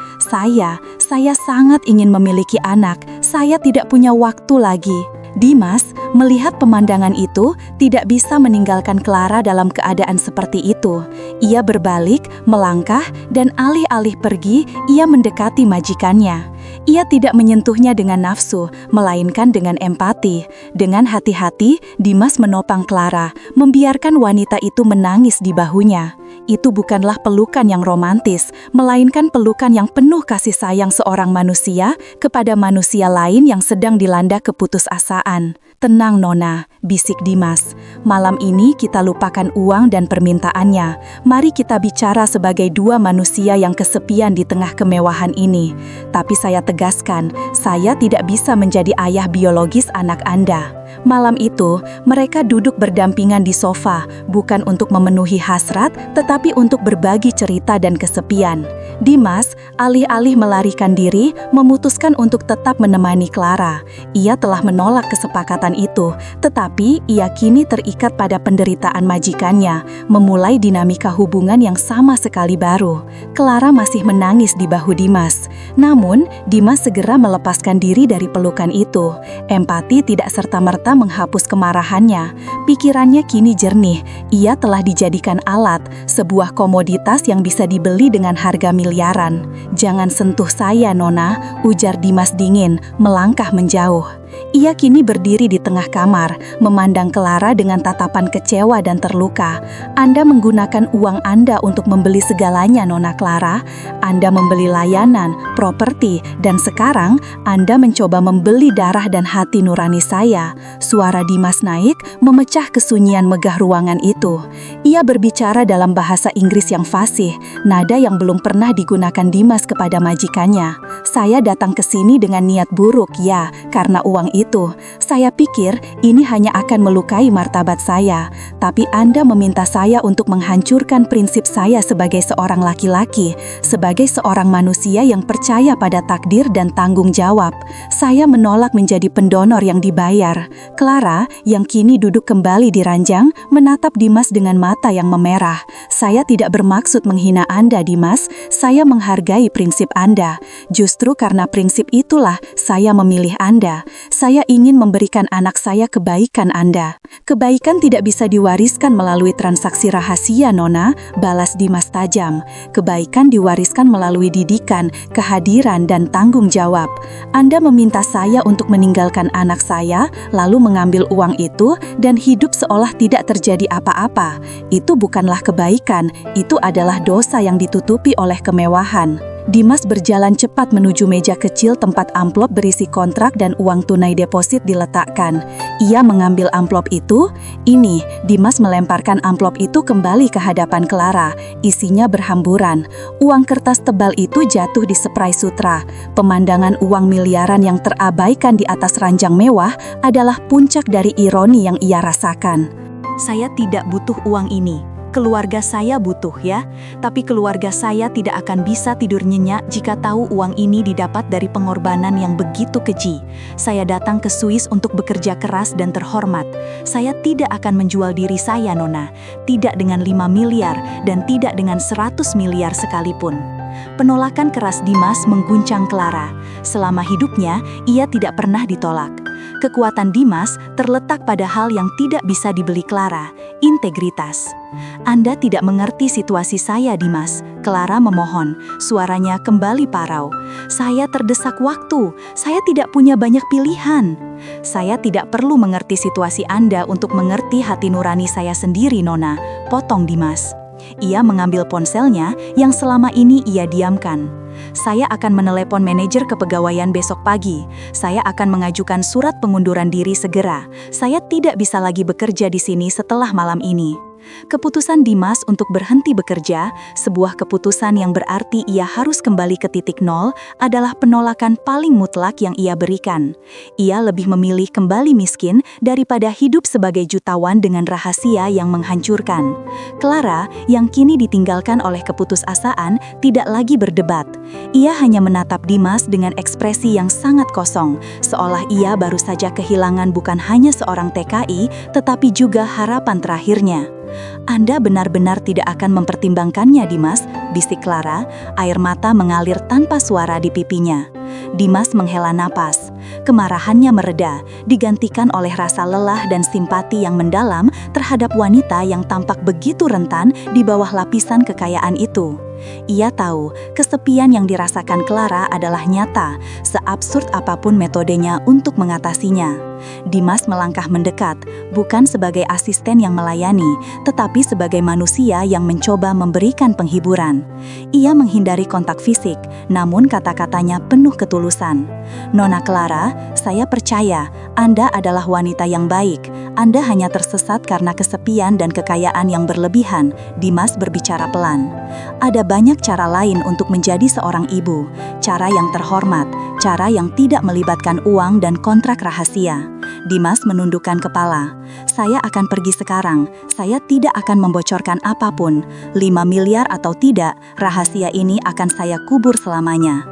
Saya sangat ingin memiliki anak. Saya tidak punya waktu lagi." Dimas melihat pemandangan itu tidak bisa meninggalkan Clara dalam keadaan seperti itu. Ia berbalik, melangkah, dan alih-alih pergi, ia mendekati majikannya. Ia tidak menyentuhnya dengan nafsu, melainkan dengan empati. Dengan hati-hati, Dimas menopang Clara, membiarkan wanita itu menangis di bahunya. Itu bukanlah pelukan yang romantis, melainkan pelukan yang penuh kasih sayang seorang manusia kepada manusia lain yang sedang dilanda keputusasaan. "Tenang Nona," bisik Dimas. "Malam ini kita lupakan uang dan permintaannya. Mari kita bicara sebagai dua manusia yang kesepian di tengah kemewahan ini. Tapi saya tegaskan, saya tidak bisa menjadi ayah biologis anak Anda." Malam itu, mereka duduk berdampingan di sofa, bukan untuk memenuhi hasrat, tetapi untuk berbagi cerita dan kesepian. Dimas, alih-alih melarikan diri, memutuskan untuk tetap menemani Clara. Ia telah menolak kesepakatan itu, tetapi ia kini terikat pada penderitaan majikannya, memulai dinamika hubungan yang sama sekali baru. Clara masih menangis di bahu Dimas. Namun, Dimas segera melepaskan diri dari pelukan itu. Empati tidak serta-merta menghapus kemarahannya. Pikirannya kini jernih. Ia telah dijadikan alat, sebuah komoditas yang bisa dibeli dengan harga miliaran. "Jangan sentuh saya, Nona," ujar Dimas dingin, melangkah menjauh. Ia kini berdiri di tengah kamar, memandang Clara dengan tatapan kecewa dan terluka. "Anda menggunakan uang Anda untuk membeli segalanya, Nona Clara. Anda membeli layanan, properti, dan sekarang Anda mencoba membeli darah dan hati nurani saya." Suara Dimas naik, memecah kesunyian megah ruangan itu. Ia berbicara dalam bahasa Inggris yang fasih, nada yang belum pernah digunakan Dimas kepada majikannya. "Saya datang ke sini dengan niat buruk, ya, karena uang itu. Saya pikir ini hanya akan melukai martabat saya, tapi Anda meminta saya untuk menghancurkan prinsip saya sebagai seorang laki-laki, sebagai seorang manusia yang percaya pada takdir dan tanggung jawab. Saya menolak menjadi pendonor yang dibayar." Clara, yang kini duduk kembali di ranjang, menatap Dimas dengan mata yang memerah. "Saya tidak bermaksud menghina Anda, Dimas. Saya menghargai prinsip Anda. Justru karena prinsip itulah saya memilih Anda. Saya ingin memberikan anak saya kebaikan Anda." "Kebaikan tidak bisa diwariskan melalui transaksi rahasia, Nona," balas Dimas tajam. "Kebaikan diwariskan melalui didikan, kehadiran, dan tanggung jawab. Anda meminta saya untuk meninggalkan anak saya, lalu mengambil uang itu dan hidup seolah tidak terjadi apa-apa. Itu bukanlah kebaikan, itu adalah dosa yang ditutupi oleh kemewahan." Dimas berjalan cepat menuju meja kecil tempat amplop berisi kontrak dan uang tunai deposit diletakkan. Ia mengambil amplop itu. Dimas melemparkan amplop itu kembali ke hadapan Clara. Isinya berhamburan. Uang kertas tebal itu jatuh di spray sutra. Pemandangan uang miliaran yang terabaikan di atas ranjang mewah adalah puncak dari ironi yang ia rasakan. "Saya tidak butuh uang ini. Keluarga saya butuh ya, tapi keluarga saya tidak akan bisa tidur nyenyak jika tahu uang ini didapat dari pengorbanan yang begitu keji. Saya datang ke Swiss untuk bekerja keras dan terhormat. Saya tidak akan menjual diri saya, Nona. Tidak dengan 5 miliar dan tidak dengan 100 miliar sekalipun." Penolakan keras Dimas mengguncang Clara. Selama hidupnya, ia tidak pernah ditolak. Kekuatan Dimas terletak pada hal yang tidak bisa dibeli Clara, integritas. Anda tidak mengerti situasi saya, Dimas. Clara memohon, suaranya kembali parau. Saya terdesak waktu, saya tidak punya banyak pilihan. Saya tidak perlu mengerti situasi Anda untuk mengerti hati nurani saya sendiri, Nona, potong Dimas. Ia mengambil ponselnya yang selama ini ia diamkan. Saya akan menelepon manajer kepegawaian besok pagi. Saya akan mengajukan surat pengunduran diri segera. Saya tidak bisa lagi bekerja di sini setelah malam ini. Keputusan Dimas untuk berhenti bekerja, sebuah keputusan yang berarti ia harus kembali ke titik nol, adalah penolakan paling mutlak yang ia berikan. Ia lebih memilih kembali miskin daripada hidup sebagai jutawan dengan rahasia yang menghancurkan. Clara, yang kini ditinggalkan oleh keputusasaan, tidak lagi berdebat. Ia hanya menatap Dimas dengan ekspresi yang sangat kosong, seolah ia baru saja kehilangan bukan hanya seorang TKI, tetapi juga harapan terakhirnya. Anda benar-benar tidak akan mempertimbangkannya, Dimas, bisik Clara, air mata mengalir tanpa suara di pipinya. Dimas menghela napas. Kemarahannya mereda, digantikan oleh rasa lelah dan simpati yang mendalam terhadap wanita yang tampak begitu rentan di bawah lapisan kekayaan itu. Ia tahu kesepian yang dirasakan Clara adalah nyata, seabsurd apapun metodenya untuk mengatasinya. Dimas melangkah mendekat, bukan sebagai asisten yang melayani, tetapi sebagai manusia yang mencoba memberikan penghiburan. Ia menghindari kontak fisik, namun kata-katanya penuh ketulusan. Nona Clara, saya percaya Anda adalah wanita yang baik. Anda hanya tersesat karena kesepian dan kekayaan yang berlebihan. Dimas berbicara pelan. Ada banyak cara lain untuk menjadi seorang ibu, cara yang terhormat, cara yang tidak melibatkan uang dan kontrak rahasia. Dimas menundukkan kepala. Saya akan pergi sekarang. Saya tidak akan membocorkan apapun. 5 miliar atau tidak, rahasia ini akan saya kubur selamanya.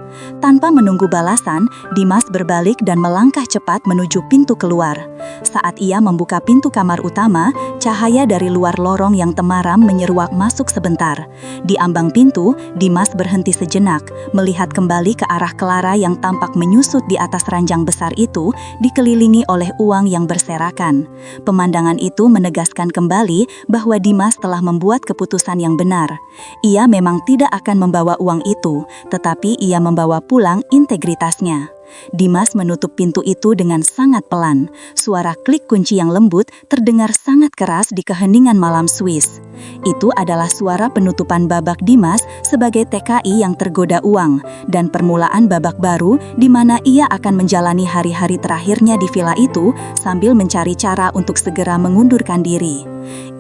Tanpa menunggu balasan, Dimas berbalik dan melangkah cepat menuju pintu keluar. Saat ia membuka pintu kamar utama, cahaya dari luar lorong yang temaram menyeruak masuk sebentar. Di ambang pintu, Dimas berhenti sejenak, melihat kembali ke arah Clara yang tampak menyusut di atas ranjang besar itu, dikelilingi oleh uang yang berserakan. Pemandangan itu menegaskan kembali bahwa Dimas telah membuat keputusan yang benar. Ia memang tidak akan membawa uang itu, tetapi ia membawa pulang integritasnya. Dimas menutup pintu itu dengan sangat pelan. Suara klik kunci yang lembut terdengar sangat keras di keheningan malam Swiss. Itu adalah suara penutupan babak Dimas sebagai TKI yang tergoda uang, dan permulaan babak baru di mana ia akan menjalani hari-hari terakhirnya di villa itu sambil mencari cara untuk segera mengundurkan diri.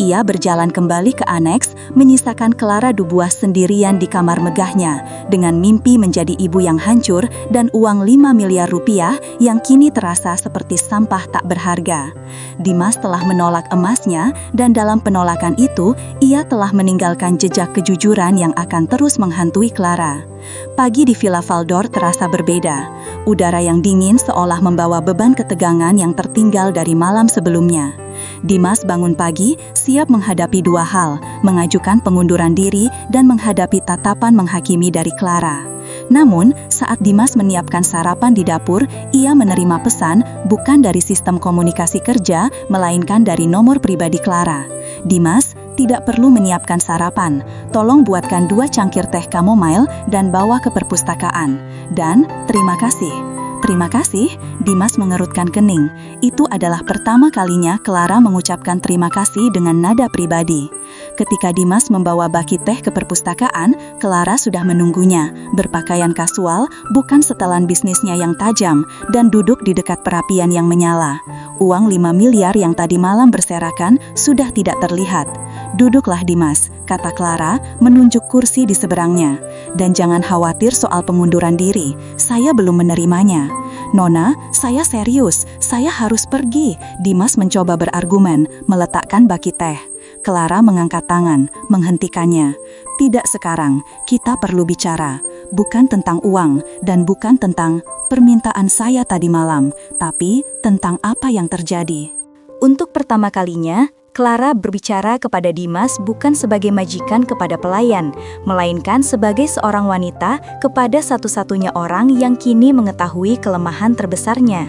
Ia berjalan kembali ke aneks, menyisakan Clara Dubois sendirian di kamar megahnya, dengan mimpi menjadi ibu yang hancur dan uang 5 miliar rupiah yang kini terasa seperti sampah tak berharga. Dimas telah menolak emasnya, dan dalam penolakan itu, ia telah meninggalkan jejak kejujuran yang akan terus menghantui Clara. Pagi di Villa Valdor terasa berbeda. Udara yang dingin seolah membawa beban ketegangan yang tertinggal dari malam sebelumnya. Dimas bangun pagi, siap menghadapi dua hal, mengajukan pengunduran diri dan menghadapi tatapan menghakimi dari Clara. Namun, saat Dimas menyiapkan sarapan di dapur, ia menerima pesan bukan dari sistem komunikasi kerja, melainkan dari nomor pribadi Clara. Dimas, tidak perlu menyiapkan sarapan. Tolong buatkan 2 cangkir teh chamomile dan bawa ke perpustakaan. Dan, terima kasih. Terima kasih, Dimas mengerutkan kening. Itu adalah pertama kalinya Clara mengucapkan terima kasih dengan nada pribadi. Ketika Dimas membawa baki teh ke perpustakaan, Clara sudah menunggunya, berpakaian kasual, bukan setelan bisnisnya yang tajam, dan duduk di dekat perapian yang menyala. Uang 5 miliar yang tadi malam berserakan sudah tidak terlihat. Duduklah Dimas, kata Clara, menunjuk kursi di seberangnya. Dan jangan khawatir soal pengunduran diri, saya belum menerimanya. Nona, saya serius, saya harus pergi. Dimas mencoba berargumen, meletakkan baki teh. Clara mengangkat tangan, menghentikannya. Tidak sekarang, kita perlu bicara. Bukan tentang uang, dan bukan tentang permintaan saya tadi malam, tapi tentang apa yang terjadi. Untuk pertama kalinya, Clara berbicara kepada Dimas bukan sebagai majikan kepada pelayan, melainkan sebagai seorang wanita kepada satu-satunya orang yang kini mengetahui kelemahan terbesarnya.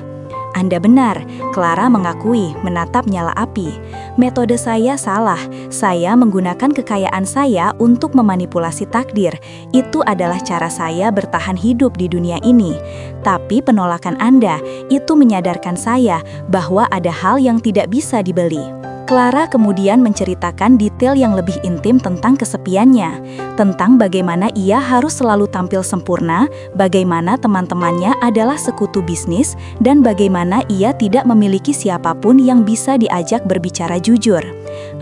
Anda benar, Clara mengakui menatap nyala api. Metode saya salah, saya menggunakan kekayaan saya untuk memanipulasi takdir. Itu adalah cara saya bertahan hidup di dunia ini. Tapi penolakan Anda, itu menyadarkan saya bahwa ada hal yang tidak bisa dibeli. Clara kemudian menceritakan detail yang lebih intim tentang kesepiannya, tentang bagaimana ia harus selalu tampil sempurna, bagaimana teman-temannya adalah sekutu bisnis, dan bagaimana ia tidak memiliki siapapun yang bisa diajak berbicara jujur.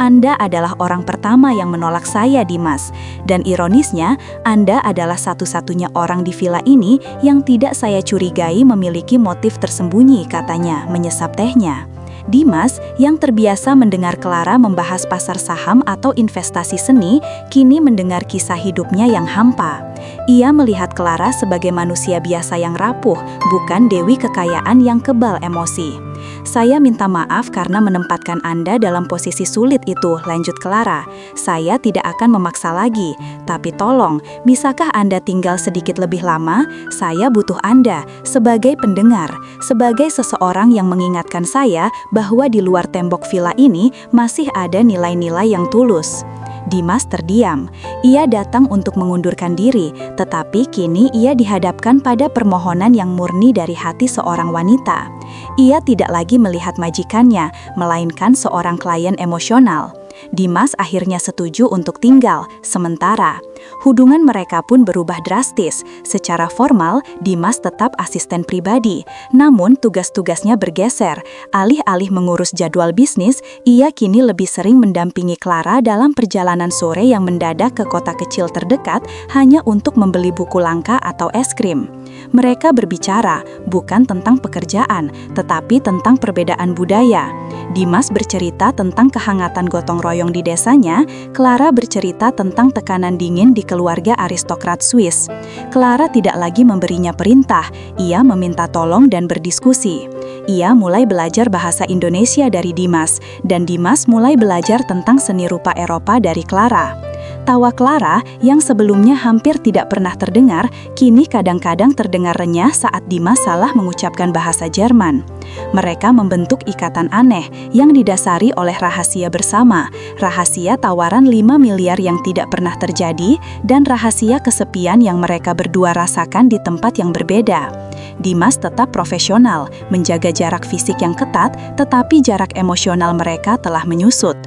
Anda adalah orang pertama yang menolak saya, Dimas, dan ironisnya, Anda adalah satu-satunya orang di villa ini yang tidak saya curigai memiliki motif tersembunyi, katanya, menyesap tehnya. Dimas, yang terbiasa mendengar Clara membahas pasar saham atau investasi seni, kini mendengar kisah hidupnya yang hampa. Ia melihat Clara sebagai manusia biasa yang rapuh, bukan dewi kekayaan yang kebal emosi. Saya minta maaf karena menempatkan Anda dalam posisi sulit itu, lanjut Clara. Saya tidak akan memaksa lagi, tapi tolong, bisakah Anda tinggal sedikit lebih lama? Saya butuh Anda sebagai pendengar, sebagai seseorang yang mengingatkan saya bahwa di luar tembok villa ini masih ada nilai-nilai yang tulus. Dimas terdiam. Ia datang untuk mengundurkan diri, tetapi kini ia dihadapkan pada permohonan yang murni dari hati seorang wanita. Ia tidak lagi melihat majikannya, melainkan seorang klien emosional. Dimas akhirnya setuju untuk tinggal sementara. Hubungan mereka pun berubah drastis. Secara formal, Dimas tetap asisten pribadi, namun tugas-tugasnya bergeser. Alih-alih mengurus jadwal bisnis, ia kini lebih sering mendampingi Clara dalam perjalanan sore yang mendadak ke kota kecil terdekat hanya untuk membeli buku langka atau es krim. Mereka berbicara bukan tentang pekerjaan, tetapi tentang perbedaan budaya. Dimas bercerita tentang kehangatan gotong royong di desanya, Clara bercerita tentang tekanan dingin di keluarga aristokrat Swiss. Clara tidak lagi memberinya perintah, ia meminta tolong dan berdiskusi. Ia mulai belajar bahasa Indonesia dari Dimas, dan Dimas mulai belajar tentang seni rupa Eropa dari Clara. Tawa Clara yang sebelumnya hampir tidak pernah terdengar, kini kadang-kadang terdengar renyah saat Dimas salah mengucapkan bahasa Jerman. Mereka membentuk ikatan aneh yang didasari oleh rahasia bersama, rahasia tawaran 5 miliar yang tidak pernah terjadi, dan rahasia kesepian yang mereka berdua rasakan di tempat yang berbeda. Dimas tetap profesional, menjaga jarak fisik yang ketat, tetapi jarak emosional mereka telah menyusut.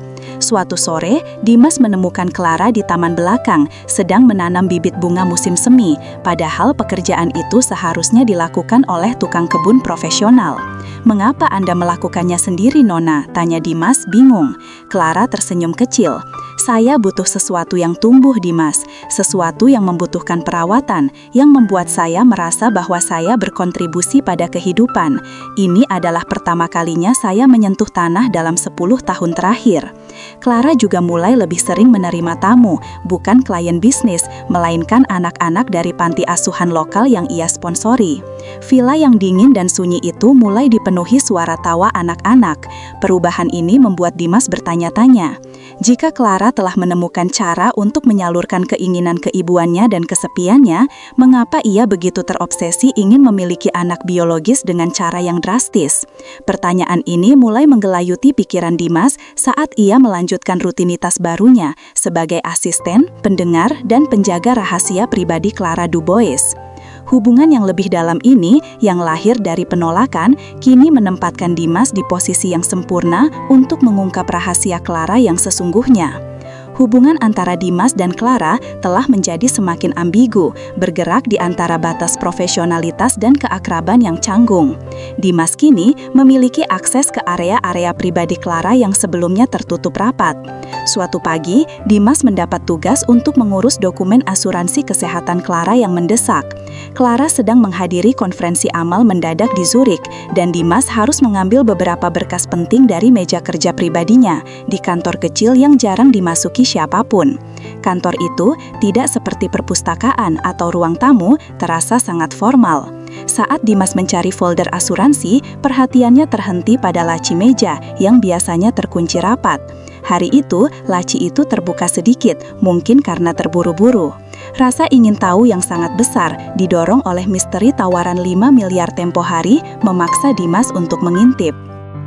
Suatu sore, Dimas menemukan Clara di taman belakang, sedang menanam bibit bunga musim semi, padahal pekerjaan itu seharusnya dilakukan oleh tukang kebun profesional. "Mengapa Anda melakukannya sendiri, Nona?" tanya Dimas, bingung. Clara tersenyum kecil. "Saya butuh sesuatu yang tumbuh, Dimas, sesuatu yang membutuhkan perawatan, yang membuat saya merasa bahwa saya berkontribusi pada kehidupan. Ini adalah pertama kalinya saya menyentuh tanah dalam 10 tahun terakhir." Clara juga mulai lebih sering menerima tamu, bukan klien bisnis, melainkan anak-anak dari panti asuhan lokal yang ia sponsori. Villa yang dingin dan sunyi itu mulai dipenuhi suara tawa anak-anak. Perubahan ini membuat Dimas bertanya-tanya. Jika Clara telah menemukan cara untuk menyalurkan keinginan keibuannya dan kesepiannya, mengapa ia begitu terobsesi ingin memiliki anak biologis dengan cara yang drastis? Pertanyaan ini mulai menggelayuti pikiran Dimas saat ia melanjutkan rutinitas barunya sebagai asisten, pendengar, dan penjaga rahasia pribadi Clara Dubois. Hubungan yang lebih dalam ini, yang lahir dari penolakan, kini menempatkan Dimas di posisi yang sempurna untuk mengungkap rahasia Clara yang sesungguhnya. Hubungan antara Dimas dan Clara telah menjadi semakin ambigu, bergerak di antara batas profesionalitas dan keakraban yang canggung. Dimas kini memiliki akses ke area-area pribadi Clara yang sebelumnya tertutup rapat. Suatu pagi, Dimas mendapat tugas untuk mengurus dokumen asuransi kesehatan Clara yang mendesak. Clara sedang menghadiri konferensi amal mendadak di Zurich, dan Dimas harus mengambil beberapa berkas penting dari meja kerja pribadinya di kantor kecil yang jarang dimasuki siapapun. Kantor itu tidak seperti perpustakaan atau ruang tamu, terasa sangat formal. Saat Dimas mencari folder asuransi, perhatiannya terhenti pada laci meja yang biasanya terkunci rapat. Hari itu, laci itu terbuka sedikit, mungkin karena terburu-buru. Rasa ingin tahu yang sangat besar, didorong oleh misteri tawaran 5 miliar tempo hari, memaksa Dimas untuk mengintip.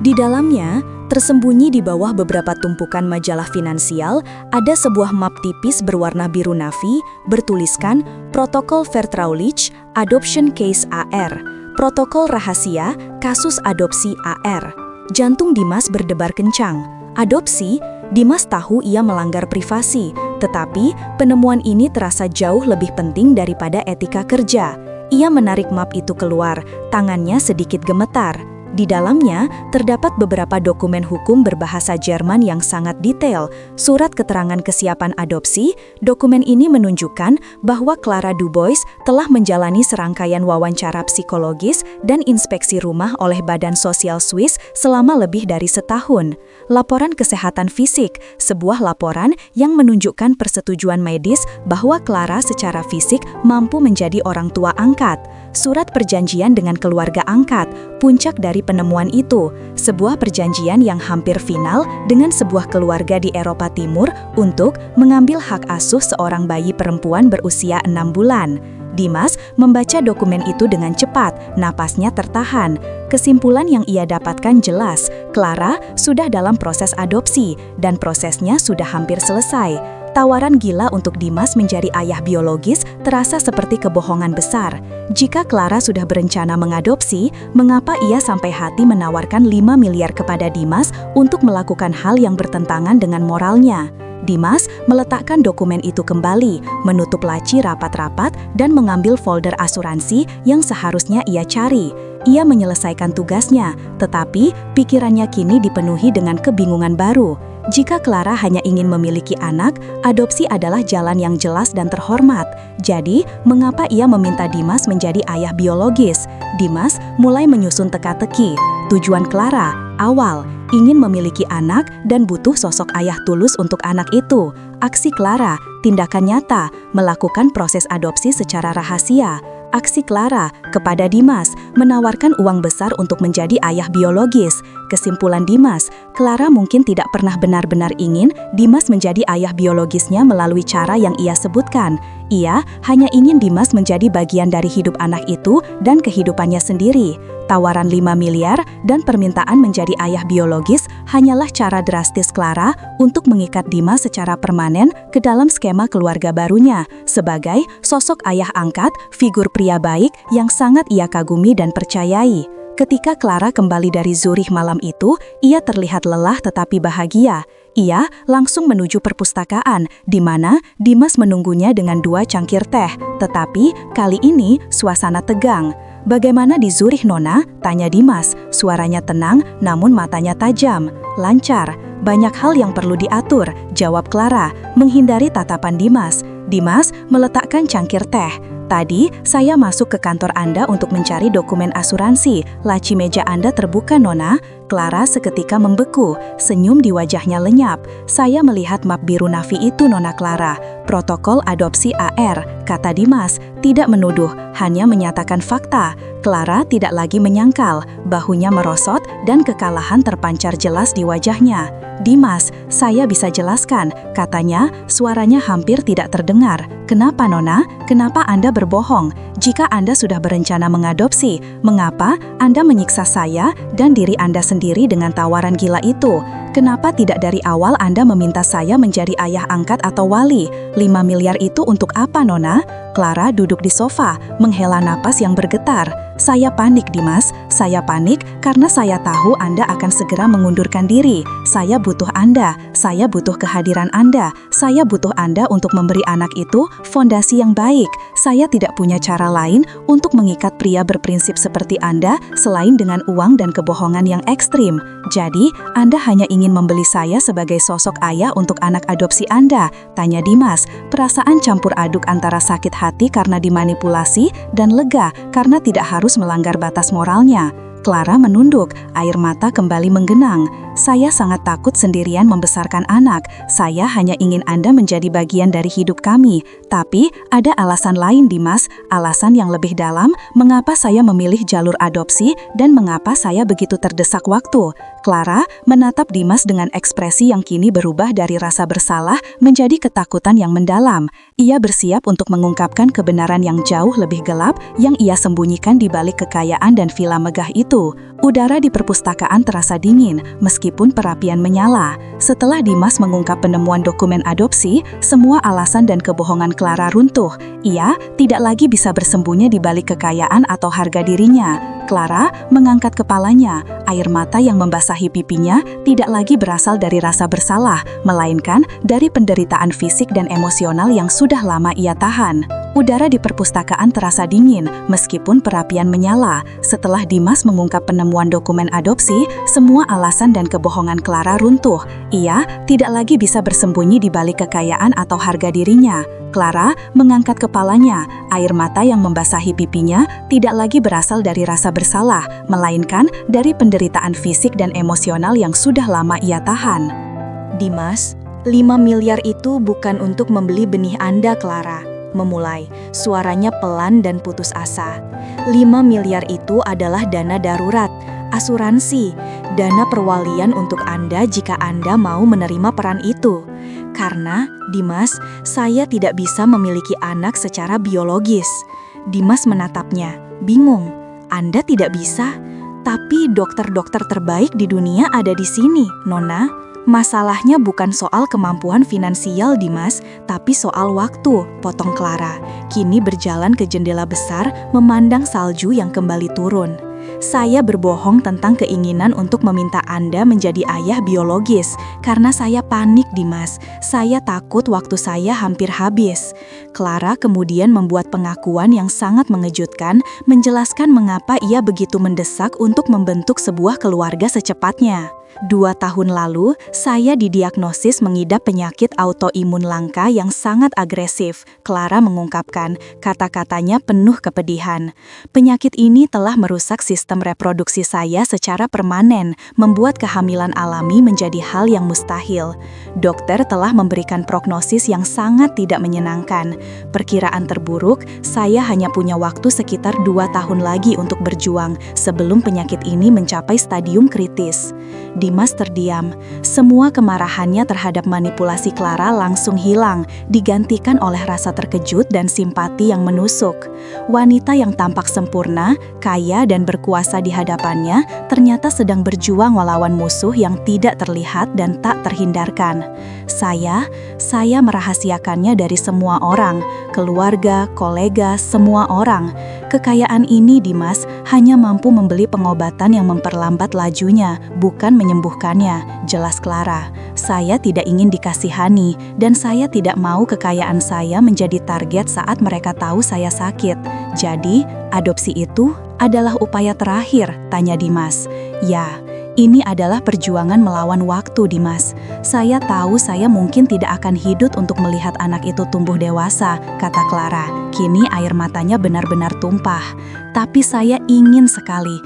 Di dalamnya, tersembunyi di bawah beberapa tumpukan majalah finansial, ada sebuah map tipis berwarna biru navy, bertuliskan Protokol Vertrouwlich, Adoption Case AR, Protokol Rahasia, Kasus Adopsi AR. Jantung Dimas berdebar kencang. Adopsi, Dimas tahu ia melanggar privasi, tetapi penemuan ini terasa jauh lebih penting daripada etika kerja. Ia menarik map itu keluar, tangannya sedikit gemetar. Di dalamnya, terdapat beberapa dokumen hukum berbahasa Jerman yang sangat detail, surat keterangan kesiapan adopsi. Dokumen ini menunjukkan bahwa Clara Dubois telah menjalani serangkaian wawancara psikologis dan inspeksi rumah oleh Badan Sosial Swiss selama lebih dari setahun. Laporan kesehatan fisik, sebuah laporan yang menunjukkan persetujuan medis bahwa Clara secara fisik mampu menjadi orang tua angkat. Surat perjanjian dengan keluarga angkat, puncak dari penemuan itu, sebuah perjanjian yang hampir final dengan sebuah keluarga di Eropa Timur untuk mengambil hak asuh seorang bayi perempuan berusia 6 bulan. Dimas membaca dokumen itu dengan cepat, napasnya tertahan. Kesimpulan yang ia dapatkan jelas, Clara sudah dalam proses adopsi dan prosesnya sudah hampir selesai. Tawaran gila untuk Dimas menjadi ayah biologis terasa seperti kebohongan besar. Jika Clara sudah berencana mengadopsi, mengapa ia sampai hati menawarkan 5 miliar kepada Dimas untuk melakukan hal yang bertentangan dengan moralnya? Dimas meletakkan dokumen itu kembali, menutup laci rapat-rapat, dan mengambil folder asuransi yang seharusnya ia cari. Ia menyelesaikan tugasnya, tetapi pikirannya kini dipenuhi dengan kebingungan baru. Jika Clara hanya ingin memiliki anak, adopsi adalah jalan yang jelas dan terhormat. Jadi, mengapa ia meminta Dimas menjadi ayah biologis? Dimas mulai menyusun teka-teki. Tujuan Clara, awal, ingin memiliki anak dan butuh sosok ayah tulus untuk anak itu. Aksi Clara, tindakan nyata, melakukan proses adopsi secara rahasia. Aksi Clara kepada Dimas, menawarkan uang besar untuk menjadi ayah biologis. Kesimpulan Dimas, Clara mungkin tidak pernah benar-benar ingin Dimas menjadi ayah biologisnya melalui cara yang ia sebutkan. Ia hanya ingin Dimas menjadi bagian dari hidup anak itu dan kehidupannya sendiri. Tawaran 5 miliar dan permintaan menjadi ayah biologis hanyalah cara drastis Clara untuk mengikat Dimas secara permanen ke dalam skema keluarga barunya sebagai sosok ayah angkat, figur pria baik yang sangat ia kagumi dan percayai. Ketika Clara kembali dari Zurich malam itu, ia terlihat lelah tetapi bahagia. Ia langsung menuju perpustakaan, di mana Dimas menunggunya dengan 2 cangkir teh. Tetapi kali ini suasana tegang. "Bagaimana di Zurich, Nona?" tanya Dimas. Suaranya tenang, namun matanya tajam. "Lancar. Banyak hal yang perlu diatur," jawab Clara, menghindari tatapan Dimas. Dimas meletakkan cangkir teh. "Tadi saya masuk ke kantor Anda untuk mencari dokumen asuransi. Laci meja Anda terbuka, Nona." Clara seketika membeku, senyum di wajahnya lenyap. "Saya melihat map biru navy itu, Nona Clara. Protokol adopsi AR," kata Dimas, tidak menuduh, hanya menyatakan fakta. Clara tidak lagi menyangkal, bahunya merosot dan kekalahan terpancar jelas di wajahnya. "Dimas, saya bisa jelaskan," katanya, suaranya hampir tidak terdengar. "Kenapa, Nona? Kenapa Anda berbohong? Jika Anda sudah berencana mengadopsi, mengapa Anda menyiksa saya dan diri Anda sendiri dengan tawaran gila itu? Kenapa tidak dari awal Anda meminta saya menjadi ayah angkat atau wali? 5 miliar itu untuk apa, Nona?" Clara duduk di sofa, menghela napas yang bergetar. "Saya panik, Dimas. Saya panik karena saya tahu Anda akan segera mengundurkan diri. Saya butuh Anda. Saya butuh kehadiran Anda. Saya butuh Anda untuk memberi anak itu fondasi yang baik. Saya tidak punya cara lain untuk mengikat pria berprinsip seperti Anda selain dengan uang dan kebohongan yang ekstrim. Jadi, Anda hanya ingin membeli saya sebagai sosok ayah untuk anak adopsi Anda?" tanya Dimas. Perasaan campur aduk antara sakit hati karena dimanipulasi dan lega karena tidak harus melanggar batas moralnya. Clara menunduk, air mata kembali menggenang. Saya sangat takut sendirian membesarkan anak. Saya hanya ingin Anda menjadi bagian dari hidup kami. Tapi ada alasan lain, Dimas, alasan yang lebih dalam mengapa saya memilih jalur adopsi dan mengapa saya begitu terdesak waktu. Clara menatap Dimas dengan ekspresi yang kini berubah dari rasa bersalah menjadi ketakutan yang mendalam. Ia bersiap untuk mengungkapkan kebenaran yang jauh lebih gelap yang ia sembunyikan di balik kekayaan dan villa megah itu. Udara di perpustakaan terasa dingin, meskipun perapian menyala. Setelah Dimas mengungkap penemuan dokumen adopsi, semua alasan dan kebohongan Clara runtuh. Ia tidak lagi bisa bersembunyi di balik kekayaan atau harga dirinya. Clara mengangkat kepalanya. Air mata yang membasahi pipinya tidak lagi berasal dari rasa bersalah, melainkan dari penderitaan fisik dan emosional yang sudah lama ia tahan. Udara di perpustakaan terasa dingin, meskipun perapian menyala. Setelah Dimas mengungkap penemuan dokumen adopsi, semua alasan dan kebohongan Clara runtuh. Ia tidak lagi bisa bersembunyi di balik kekayaan atau harga dirinya. Clara mengangkat kepalanya. Air mata yang membasahi pipinya tidak lagi berasal dari rasa bersalah, melainkan dari penderitaan fisik dan emosional yang sudah lama ia tahan. Dimas, 5 miliar itu bukan untuk membeli benih Anda, Clara. Memulai, suaranya pelan dan putus asa. 5 miliar itu adalah dana darurat, asuransi, dana perwalian untuk Anda jika Anda mau menerima peran itu. Karena, Dimas, saya tidak bisa memiliki anak secara biologis. Dimas menatapnya, bingung. Anda tidak bisa? Tapi dokter-dokter terbaik di dunia ada di sini, Nona. Masalahnya bukan soal kemampuan finansial, Dimas, tapi soal waktu, potong Clara. Kini berjalan ke jendela besar, memandang salju yang kembali turun. Saya berbohong tentang keinginan untuk meminta Anda menjadi ayah biologis, karena saya panik, Dimas. Saya takut waktu saya hampir habis. Clara kemudian membuat pengakuan yang sangat mengejutkan, menjelaskan mengapa ia begitu mendesak untuk membentuk sebuah keluarga secepatnya. 2 tahun lalu, saya didiagnosis mengidap penyakit autoimun langka yang sangat agresif. Clara mengungkapkan, kata-katanya penuh kepedihan. Penyakit ini telah merusak sistem reproduksi saya secara permanen, membuat kehamilan alami menjadi hal yang mustahil. Dokter telah memberikan prognosis yang sangat tidak menyenangkan. Perkiraan terburuk, saya hanya punya waktu sekitar 2 tahun lagi untuk berjuang sebelum penyakit ini mencapai stadium kritis. Dimas terdiam. Semua kemarahannya terhadap manipulasi Clara langsung hilang, digantikan oleh rasa terkejut dan simpati yang menusuk. Wanita yang tampak sempurna, kaya dan berkuasa di hadapannya ternyata sedang berjuang melawan musuh yang tidak terlihat dan tak terhindarkan. Saya merahasiakannya dari semua orang, keluarga, kolega, semua orang. Kekayaan ini, Dimas, hanya mampu membeli pengobatan yang memperlambat lajunya, bukan menyembuhkannya, jelas Clara. Saya tidak ingin dikasihani, dan saya tidak mau kekayaan saya menjadi target saat mereka tahu saya sakit. Jadi, adopsi itu adalah upaya terakhir, tanya Dimas. Ya, ini adalah perjuangan melawan waktu, Dimas. Saya tahu saya mungkin tidak akan hidup untuk melihat anak itu tumbuh dewasa, kata Clara. Kini air matanya benar-benar tumpah. Tapi saya ingin sekali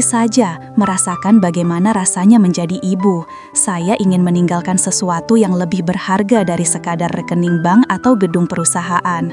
saja merasakan bagaimana rasanya menjadi ibu. Saya ingin meninggalkan sesuatu yang lebih berharga dari sekadar rekening bank atau gedung perusahaan.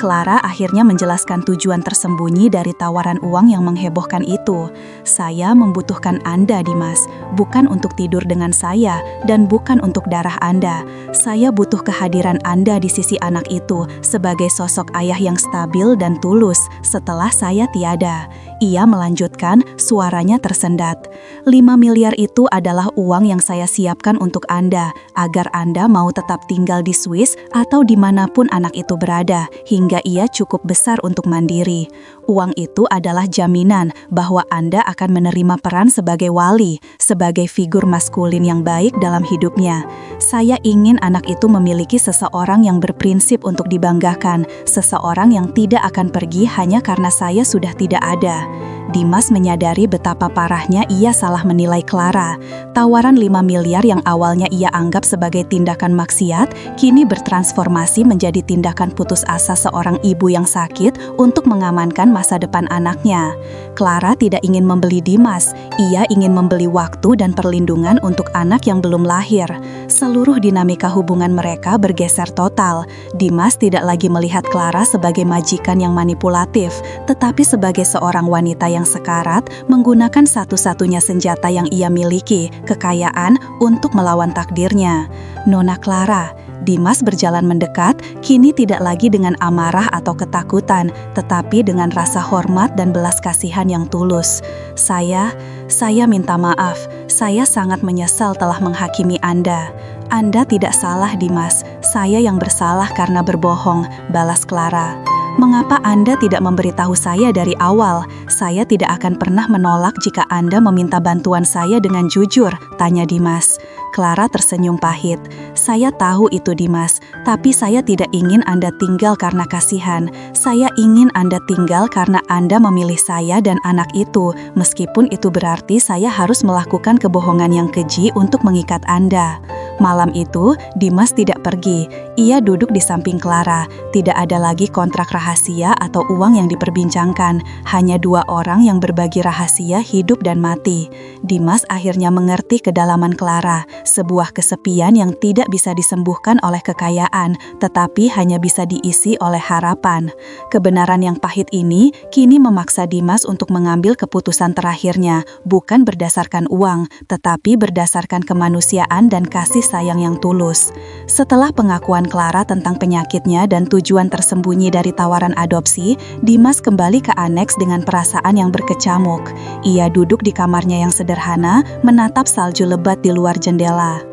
Clara akhirnya menjelaskan tujuan tersembunyi dari tawaran uang yang menghebohkan itu. Saya membutuhkan Anda, Dimas, bukan untuk tidur dengan saya dan bukan untuk darah Anda. Saya butuh kehadiran Anda di sisi anak itu sebagai sosok ayah yang stabil dan tulus setelah saya tiada. Ia melanjutkan, suaranya tersendat. 5 miliar itu adalah uang yang saya siapkan untuk Anda, agar Anda mau tetap tinggal di Swiss atau dimanapun anak itu berada, hingga ia cukup besar untuk mandiri. Uang itu adalah jaminan bahwa Anda akan menerima peran sebagai wali, sebagai figur maskulin yang baik dalam hidupnya. Saya ingin anak itu memiliki seseorang yang berprinsip untuk dibanggakan, seseorang yang tidak akan pergi hanya karena saya sudah tidak ada. Dimas menyadari betapa parahnya ia salah menilai Clara. Tawaran 5 miliar yang awalnya ia anggap sebagai tindakan maksiat, kini bertransformasi menjadi tindakan putus asa seorang ibu yang sakit untuk mengamankan masa depan anaknya. Clara tidak ingin membeli Dimas, ia ingin membeli waktu dan perlindungan untuk anak yang belum lahir. Seluruh dinamika hubungan mereka bergeser total. Dimas tidak lagi melihat Clara sebagai majikan yang manipulatif, tetapi sebagai seorang wanita yang sekarat menggunakan satu-satunya senjata yang ia miliki, kekayaan, untuk melawan takdirnya. Nona Clara, Dimas berjalan mendekat, kini tidak lagi dengan amarah atau ketakutan, tetapi dengan rasa hormat dan belas kasihan yang tulus. Saya minta maaf, saya sangat menyesal telah menghakimi Anda. Anda tidak salah, Dimas. Saya yang bersalah karena berbohong, balas Clara. Mengapa Anda tidak memberitahu saya dari awal? Saya tidak akan pernah menolak jika Anda meminta bantuan saya dengan jujur, tanya Dimas. Clara tersenyum pahit. Saya tahu itu, Dimas, tapi saya tidak ingin Anda tinggal karena kasihan. Saya ingin Anda tinggal karena Anda memilih saya dan anak itu, meskipun itu berarti saya harus melakukan kebohongan yang keji untuk mengikat Anda. Malam itu, Dimas tidak pergi. Ia duduk di samping Clara. Tidak ada lagi kontrak rahasia atau uang yang diperbincangkan. Hanya dua orang yang berbagi rahasia hidup dan mati. Dimas akhirnya mengerti kedalaman Clara, sebuah kesepian yang tidak bisa disembuhkan oleh kekayaan, tetapi hanya bisa diisi oleh harapan. Kebenaran yang pahit ini kini memaksa Dimas untuk mengambil keputusan terakhirnya, bukan berdasarkan uang, tetapi berdasarkan kemanusiaan dan kasih sayang yang tulus. Setelah pengakuan Clara tentang penyakitnya dan tujuan tersembunyi dari tawaran adopsi, Dimas kembali ke aneks dengan perasaan yang berkecamuk. Ia duduk di kamarnya yang sederhana, menatap salju lebat di luar jendela.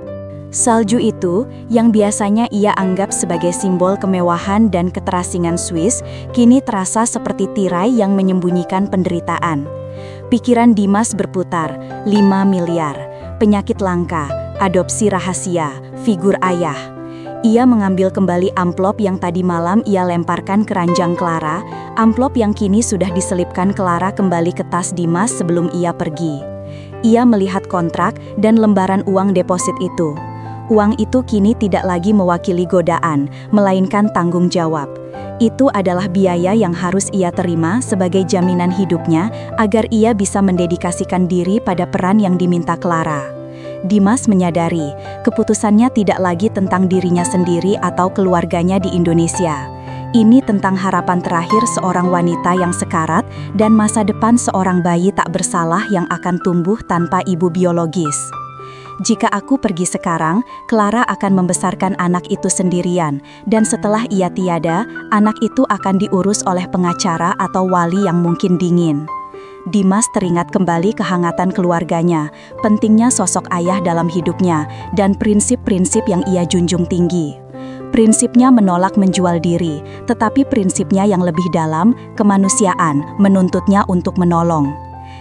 Salju itu, yang biasanya ia anggap sebagai simbol kemewahan dan keterasingan Swiss, kini terasa seperti tirai yang menyembunyikan penderitaan. Pikiran Dimas berputar, 5 miliar, penyakit langka, adopsi rahasia, figur ayah. Ia mengambil kembali amplop yang tadi malam ia lemparkan ke ranjang Clara, amplop yang kini sudah diselipkan Clara kembali ke tas Dimas sebelum ia pergi. Ia melihat kontrak dan lembaran uang deposit itu. Uang itu kini tidak lagi mewakili godaan, melainkan tanggung jawab. Itu adalah biaya yang harus ia terima sebagai jaminan hidupnya agar ia bisa mendedikasikan diri pada peran yang diminta Clara. Dimas menyadari, keputusannya tidak lagi tentang dirinya sendiri atau keluarganya di Indonesia. Ini tentang harapan terakhir seorang wanita yang sekarat dan masa depan seorang bayi tak bersalah yang akan tumbuh tanpa ibu biologis. Jika aku pergi sekarang, Clara akan membesarkan anak itu sendirian, dan setelah ia tiada, anak itu akan diurus oleh pengacara atau wali yang mungkin dingin. Dimas teringat kembali kehangatan keluarganya, pentingnya sosok ayah dalam hidupnya, dan prinsip-prinsip yang ia junjung tinggi. Prinsipnya menolak menjual diri, tetapi prinsipnya yang lebih dalam, kemanusiaan, menuntutnya untuk menolong.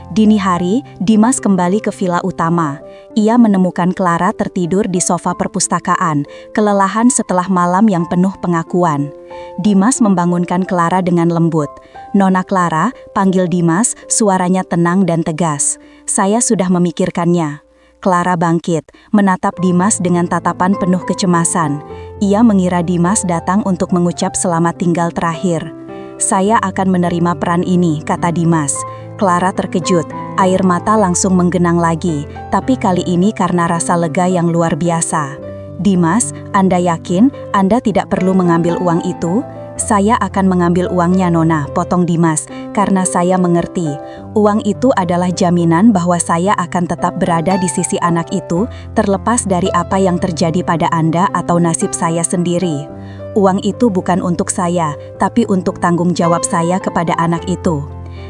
Dini hari, Dimas kembali ke villa utama. Ia menemukan Clara tertidur di sofa perpustakaan, kelelahan setelah malam yang penuh pengakuan. Dimas membangunkan Clara dengan lembut. "Nona Clara," panggil Dimas, suaranya tenang dan tegas. "Saya sudah memikirkannya." Clara bangkit, menatap Dimas dengan tatapan penuh kecemasan. Ia mengira Dimas datang untuk mengucap selamat tinggal terakhir. "Saya akan menerima peran ini," kata Dimas. Clara terkejut, air mata langsung menggenang lagi, tapi kali ini karena rasa lega yang luar biasa. "Dimas, Anda yakin Anda tidak perlu mengambil uang itu?" "Saya akan mengambil uangnya, Nona," potong Dimas, "karena saya mengerti. Uang itu adalah jaminan bahwa saya akan tetap berada di sisi anak itu, terlepas dari apa yang terjadi pada Anda atau nasib saya sendiri. Uang itu bukan untuk saya, tapi untuk tanggung jawab saya kepada anak itu."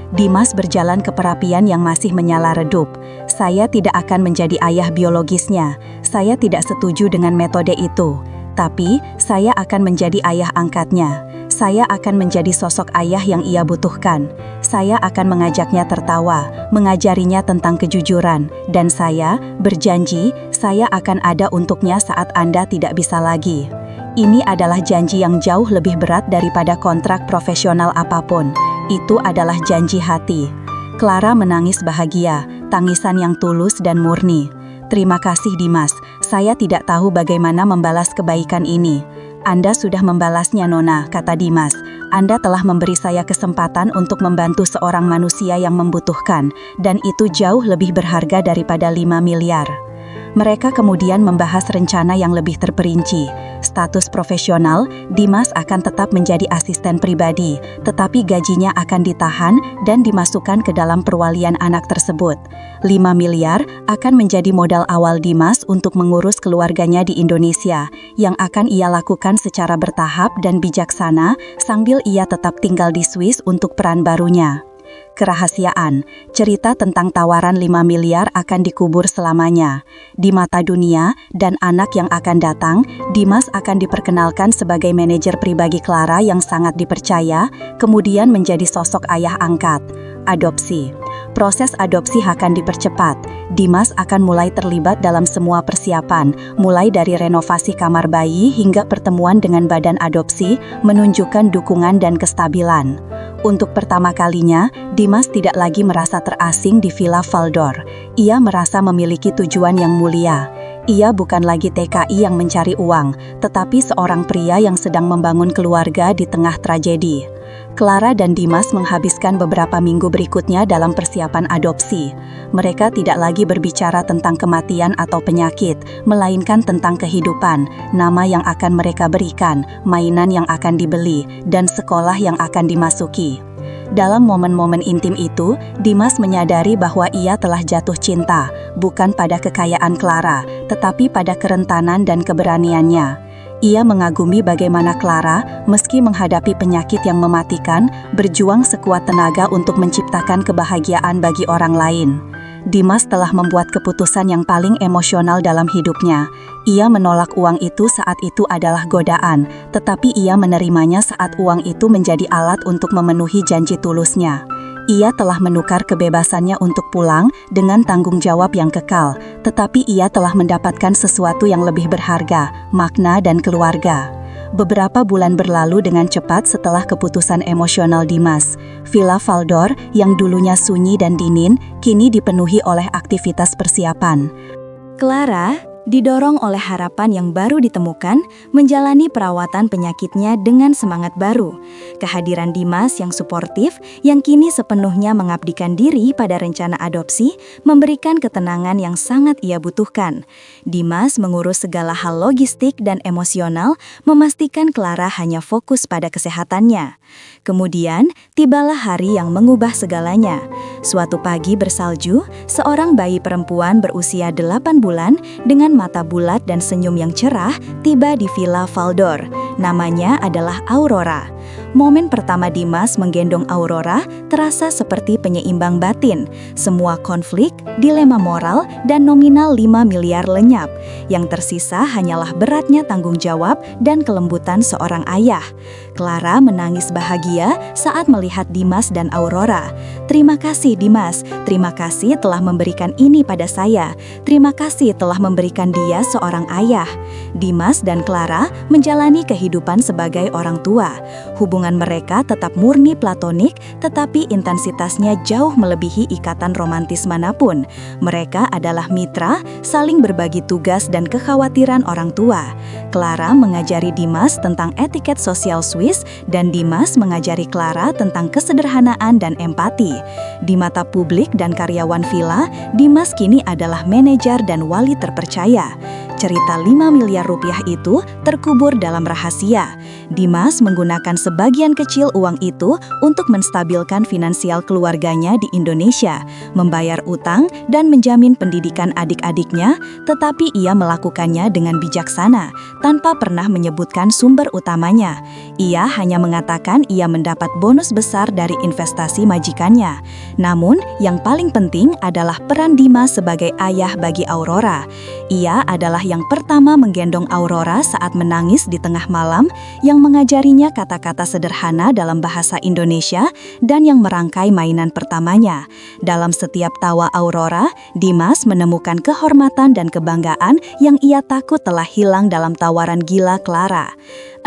Dimas berjalan ke perapian yang masih menyala redup. "Saya tidak akan menjadi ayah biologisnya. Saya tidak setuju dengan metode itu. Tapi, saya akan menjadi ayah angkatnya. Saya akan menjadi sosok ayah yang ia butuhkan. Saya akan mengajaknya tertawa, mengajarinya tentang kejujuran, dan saya berjanji, saya akan ada untuknya saat Anda tidak bisa lagi. Ini adalah janji yang jauh lebih berat daripada kontrak profesional apapun. Itu adalah janji hati." Clara menangis bahagia, tangisan yang tulus dan murni. "Terima kasih Dimas, saya tidak tahu bagaimana membalas kebaikan ini." "Anda sudah membalasnya Nona," kata Dimas. "Anda telah memberi saya kesempatan untuk membantu seorang manusia yang membutuhkan, dan itu jauh lebih berharga daripada 5 miliar. Mereka kemudian membahas rencana yang lebih terperinci. Status profesional, Dimas akan tetap menjadi asisten pribadi, tetapi gajinya akan ditahan dan dimasukkan ke dalam perwalian anak tersebut. 5 miliar akan menjadi modal awal Dimas untuk mengurus keluarganya di Indonesia, yang akan ia lakukan secara bertahap dan bijaksana sambil ia tetap tinggal di Swiss untuk peran barunya. Kerahasiaan, cerita tentang tawaran 5 miliar akan dikubur selamanya. Di mata dunia dan anak yang akan datang, Dimas akan diperkenalkan sebagai manajer pribadi Clara yang sangat dipercaya, kemudian menjadi sosok ayah angkat. Adopsi. Proses adopsi akan dipercepat. Dimas akan mulai terlibat dalam semua persiapan, mulai dari renovasi kamar bayi hingga pertemuan dengan badan adopsi, menunjukkan dukungan dan kestabilan. Untuk pertama kalinya, Dimas tidak lagi merasa terasing di Villa Valdor. Ia merasa memiliki tujuan yang mulia. Ia bukan lagi TKI yang mencari uang, tetapi seorang pria yang sedang membangun keluarga di tengah tragedi. Clara dan Dimas menghabiskan beberapa minggu berikutnya dalam persiapan adopsi. Mereka tidak lagi berbicara tentang kematian atau penyakit, melainkan tentang kehidupan, nama yang akan mereka berikan, mainan yang akan dibeli, dan sekolah yang akan dimasuki. Dalam momen-momen intim itu, Dimas menyadari bahwa ia telah jatuh cinta, bukan pada kekayaan Clara, tetapi pada kerentanan dan keberaniannya. Ia mengagumi bagaimana Clara, meski menghadapi penyakit yang mematikan, berjuang sekuat tenaga untuk menciptakan kebahagiaan bagi orang lain. Dimas telah membuat keputusan yang paling emosional dalam hidupnya. Ia menolak uang itu saat itu adalah godaan, tetapi ia menerimanya saat uang itu menjadi alat untuk memenuhi janji tulusnya. Ia telah menukar kebebasannya untuk pulang dengan tanggung jawab yang kekal, tetapi ia telah mendapatkan sesuatu yang lebih berharga, makna dan keluarga. Beberapa bulan berlalu dengan cepat setelah keputusan emosional Dimas. Villa Valdor yang dulunya sunyi dan dingin, kini dipenuhi oleh aktivitas persiapan. Clara didorong oleh harapan yang baru ditemukan, menjalani perawatan penyakitnya dengan semangat baru. Kehadiran Dimas yang suportif, yang kini sepenuhnya mengabdikan diri pada rencana adopsi, memberikan ketenangan yang sangat ia butuhkan. Dimas mengurus segala hal logistik dan emosional, memastikan Clara hanya fokus pada kesehatannya. Kemudian, tibalah hari yang mengubah segalanya. Suatu pagi bersalju, seorang bayi perempuan berusia 8 bulan dengan mata bulat dan senyum yang cerah tiba di Villa Valdor. Namanya adalah Aurora. Momen pertama Dimas menggendong Aurora terasa seperti penyeimbang batin. Semua konflik, dilema moral, dan nominal 5 miliar lenyap. Yang tersisa hanyalah beratnya tanggung jawab dan kelembutan seorang ayah. Clara menangis bahagia saat melihat Dimas dan Aurora. "Terima kasih Dimas, terima kasih telah memberikan ini pada saya. Terima kasih telah memberikan dia seorang ayah." Dimas dan Clara menjalani kehidupan sebagai orang tua. Hubungan mereka tetap murni platonik, tetapi intensitasnya jauh melebihi ikatan romantis manapun. Mereka adalah mitra, saling berbagi tugas dan kekhawatiran orang tua. Clara mengajari Dimas tentang etiket sosial Swiss, dan Dimas mengajari Clara tentang kesederhanaan dan empati. Di mata publik dan karyawan villa, Dimas kini adalah manajer dan wali terpercaya. Cerita 5 miliar rupiah itu terkubur dalam rahasia. Dimas menggunakan sebagian kecil uang itu untuk menstabilkan finansial keluarganya di Indonesia, membayar utang dan menjamin pendidikan adik-adiknya, tetapi ia melakukannya dengan bijaksana, tanpa pernah menyebutkan sumber utamanya. Ia hanya mengatakan ia mendapat bonus besar dari investasi majikannya. Namun, yang paling penting adalah peran Dimas sebagai ayah bagi Aurora. Ia adalah yang pertama menggendong Aurora saat menangis di tengah malam, yang mengajarinya kata-kata sederhana dalam bahasa Indonesia, dan yang merangkai mainan pertamanya. Dalam setiap tawa Aurora, Dimas menemukan kehormatan dan kebanggaan yang ia takut telah hilang dalam tawaran gila Clara.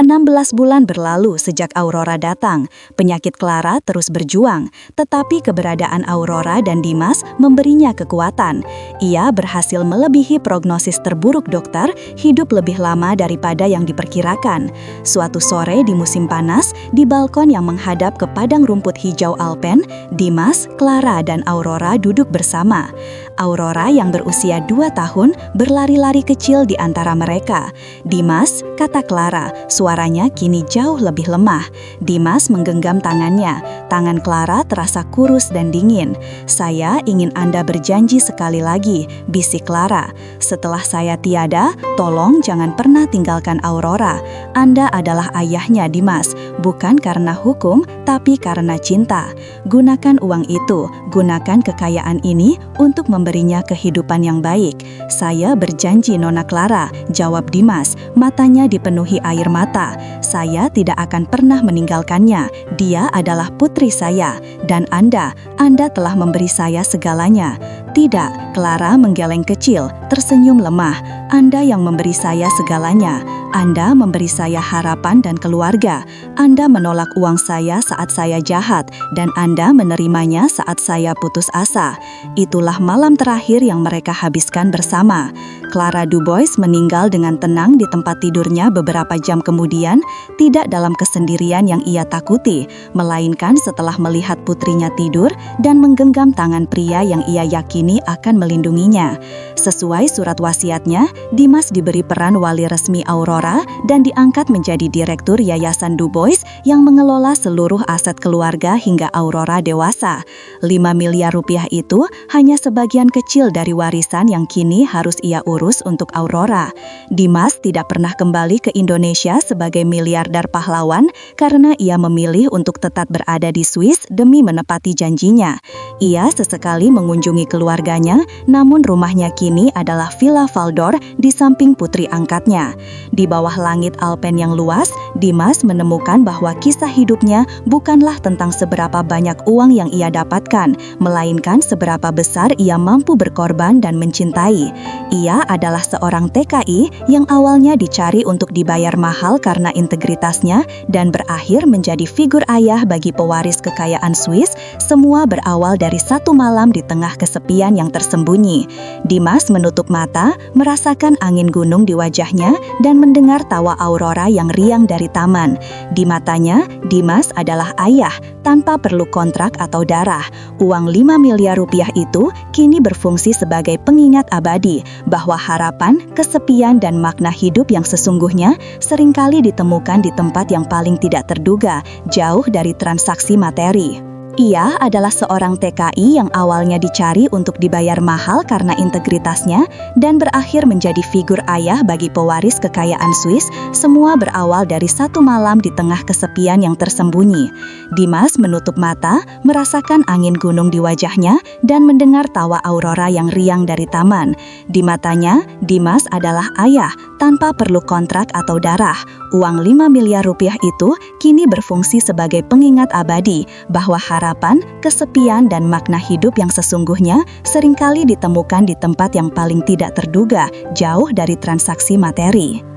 16 bulan berlalu sejak Aurora datang. Penyakit Clara terus berjuang, tetapi keberadaan Aurora dan Dimas memberinya kekuatan. Ia berhasil melebihi prognosis terburuk dokter, hidup lebih lama daripada yang diperkirakan. Suatu sore di musim panas, di balkon yang menghadap ke padang rumput hijau Alpen, Dimas, Clara, dan Aurora duduk bersama. Aurora yang berusia 2 tahun berlari-lari kecil di antara mereka. "Dimas," kata Clara, suaranya kini jauh lebih lemah. Dimas menggenggam tangannya. Tangan Clara terasa kurus dan dingin. "Saya ingin Anda berjanji sekali lagi," bisik Clara. "Setelah saya tiada, tolong jangan pernah tinggalkan Aurora. Anda adalah ayahnya, Dimas, bukan karena hukum, tapi karena cinta. Gunakan uang itu, gunakan kekayaan ini untuk memberinya kehidupan yang baik." "Saya berjanji, Nona Clara," jawab Dimas, matanya dipenuhi air mata. "Saya tidak akan pernah meninggalkannya. Dia adalah putri saya. Dan Anda telah memberi saya segalanya." "Tidak," Clara menggeleng kecil, tersenyum lemah. "Anda yang memberi saya segalanya. Anda memberi saya harapan dan keluarga. Anda menolak uang saya saat saya jahat, dan Anda menerimanya saat saya putus asa." Itulah malam terakhir yang mereka habiskan bersama. Clara Dubois meninggal dengan tenang di tempat tidurnya beberapa jam kemudian, tidak dalam kesendirian yang ia takuti, melainkan setelah melihat putrinya tidur dan menggenggam tangan pria yang ia yakini akan melindunginya. Sesuai surat wasiatnya, Dimas diberi peran wali resmi Aurora dan diangkat menjadi direktur Yayasan Dubois yang mengelola seluruh aset keluarga hingga Aurora dewasa. 5 miliar rupiah itu hanya sebagian kecil dari warisan yang kini harus ia urus untuk Aurora. Dimas tidak pernah kembali ke Indonesia sebagai miliarder pahlawan karena ia memilih untuk tetap berada di Swiss demi menepati janjinya. Ia sesekali mengunjungi keluarganya, namun rumahnya kini adalah Villa Valdor di samping putri angkatnya. Di bawah langit Alpen yang luas, Dimas menemukan bahwa kisah hidupnya bukanlah tentang seberapa banyak uang yang ia dapatkan, melainkan seberapa besar ia mampu berkorban dan mencintai. Ia adalah seorang TKI yang awalnya dicari untuk dibayar mahal karena integritasnya dan berakhir menjadi figur ayah bagi pewaris kekayaan Swiss. Semua berawal dari satu malam di tengah kesepian yang tersembunyi. Dimas menutup mata, merasakan angin gunung di wajahnya dan mendengar tawa Aurora yang riang dari taman. Di matanya, Dimas adalah ayah tanpa perlu kontrak atau darah. Uang 5 miliar rupiah itu kini berfungsi sebagai pengingat abadi bahwa harapan, kesepian, dan makna hidup yang sesungguhnya seringkali ditemukan di tempat yang paling tidak terduga, jauh dari transaksi materi. Ia adalah seorang TKI yang awalnya dicari untuk dibayar mahal karena integritasnya dan berakhir menjadi figur ayah bagi pewaris kekayaan Swiss. Semua berawal dari satu malam di tengah kesepian yang tersembunyi. Dimas menutup mata, merasakan angin gunung di wajahnya dan mendengar tawa Aurora yang riang dari taman. Di matanya, Dimas adalah ayah tanpa perlu kontrak atau darah. Uang 5 miliar rupiah itu kini berfungsi sebagai pengingat abadi bahwa harapan, kesepian, dan makna hidup yang sesungguhnya seringkali ditemukan di tempat yang paling tidak terduga, jauh dari transaksi materi.